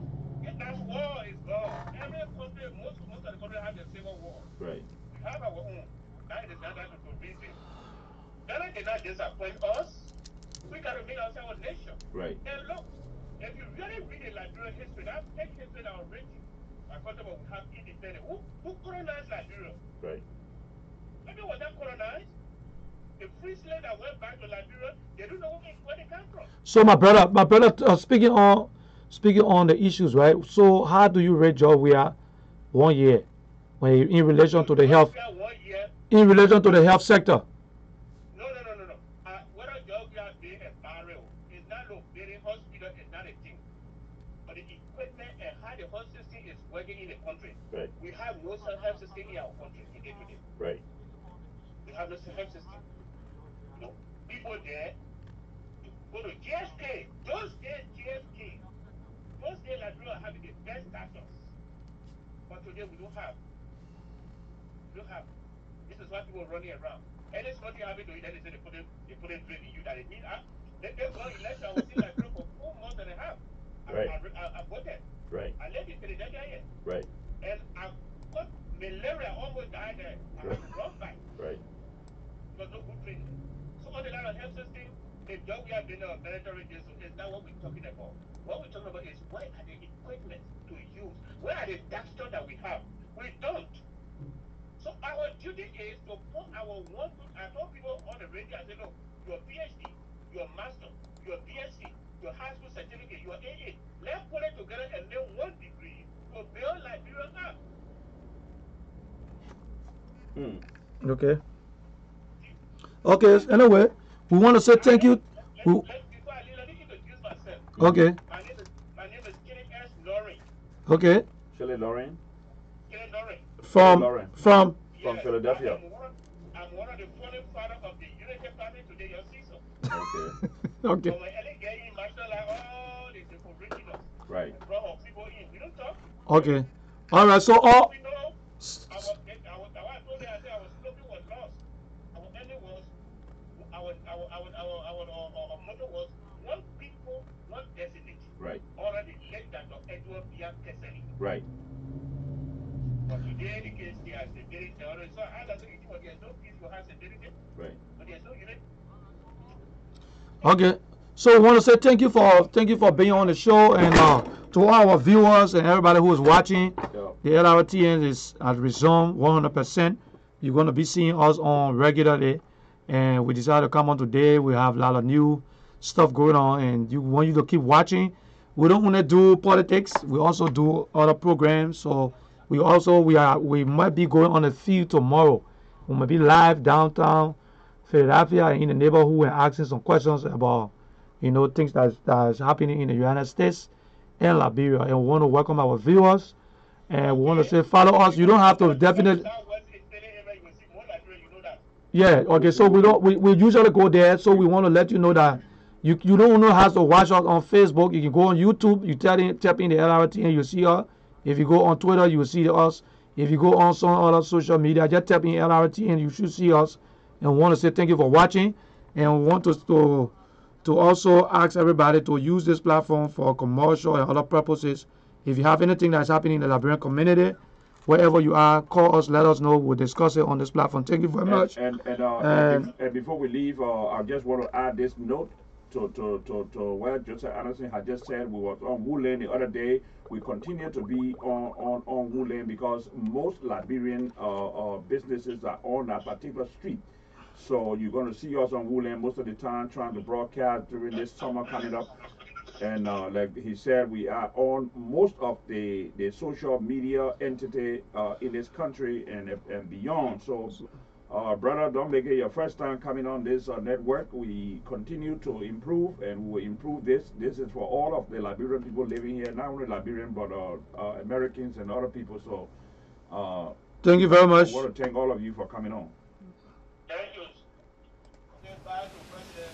that war is gone. Every country, most of the countries have their civil war. Right. We have our own. That is not that to reason. Ghana did not disappoint us. We got to make ourselves a nation. Right. And look, if you really read the Liberian history, that take history that was written, my country will have independence. Who colonized Liberia? Right. Maybe was that colonized? The free slave that went back to Liberia, they don't know where they come from. So my brother, speaking on the issues, right? So how do you rate Georgia 1 year when in relation to the health? 1 year. In relation to the health sector. No. Whether Georgia being a barrel is not no building hospital is not a thing. But the equipment and how the health system is working in the country. Right. We have no health system in our country today. Right. We have no health system. No. People there go to GSK. Those days Liberia having the best doctors. But today we don't have. This is why people are running around. And it's not having to eat anything, they put it drink in you that it means they go election. I was in Liberia for 4 months and a half. Right. I voted. Right. I left in Philadelphia here. Right. And I got malaria, almost died there. I had to run back. Right. Because no good training. So on the line of health system, if we have been a military is not what we're talking about. What we're talking about is where are the equipment to use? Where are the doctors that we have? We don't. So our duty is to put our one. I told people on the radio, I said, look, your PhD, your master, your BSc, your high school certificate, your AA, let's put it together and make 1 degree to build Liberia up. Okay. Okay. Anyway, we want to say thank you. Before I leave, let me introduce myself. Okay. My name is Kelly S. Lrtn. Okay. Shirley Lrtn. Kelly Lrtn. From Philadelphia. I'm one of the founding fathers of the Unity Party today, your season. Okay. Okay. So when Ellie get in, Marshall, like, oh, they original. Right. Brought our people in. We don't talk. Okay. All right. So all. We know. I told you, I said our slogan was lost. Our ending was, our motto was one people, one destiny. Right. All Right. But today the case here has a very theory. So I don't think there's no peace for us in unity. Right. But there's no unity. Okay. So we want to say thank you for being on the show, and to all our viewers and everybody who is watching. The LRTN has resumed 100%. You're going to be seeing us on regularly, and we decided to come on today. We have a lot of new stuff going on, and we want you to keep watching. We don't want to do politics. We also do other programs. So we might be going on the field tomorrow. We might be live downtown Philadelphia and in the neighborhood and asking some questions about things that's happening in the United States and Liberia. And we want to welcome our viewers. And we want to say follow us. You don't have to definitely. Yeah. Okay. So we usually go there. So we want to let you know that you don't know how to watch us on Facebook. You can go on YouTube. You tap in the LRT and you see us. If you go on Twitter, you will see us. If you go on some other social media, just tap in LRT and you should see us. And we want to say thank you for watching. And we want to also ask everybody to use this platform for commercial and other purposes. If you have anything that's happening in the Liberian community, wherever you are, call us, let us know. We'll discuss it on this platform. Thank you very much. And before we leave, I just want to add this note to what Joseph Anderson had just said. We were on Wu Lane the other day. We continue to be on Wu Lane because most Liberian businesses are on that particular street. So you're going to see us on Wu Lane most of the time trying to broadcast during this summer coming up. And like he said, we are on most of the social media entity in this country and beyond. So, brother, don't make it your first time coming on this network. We continue to improve, and we will improve this. This is for all of the Liberian people living here, not only Liberian, but Americans and other people. So, thank you very much. I want to thank all of you for coming on. Thank you. Goodbye to President.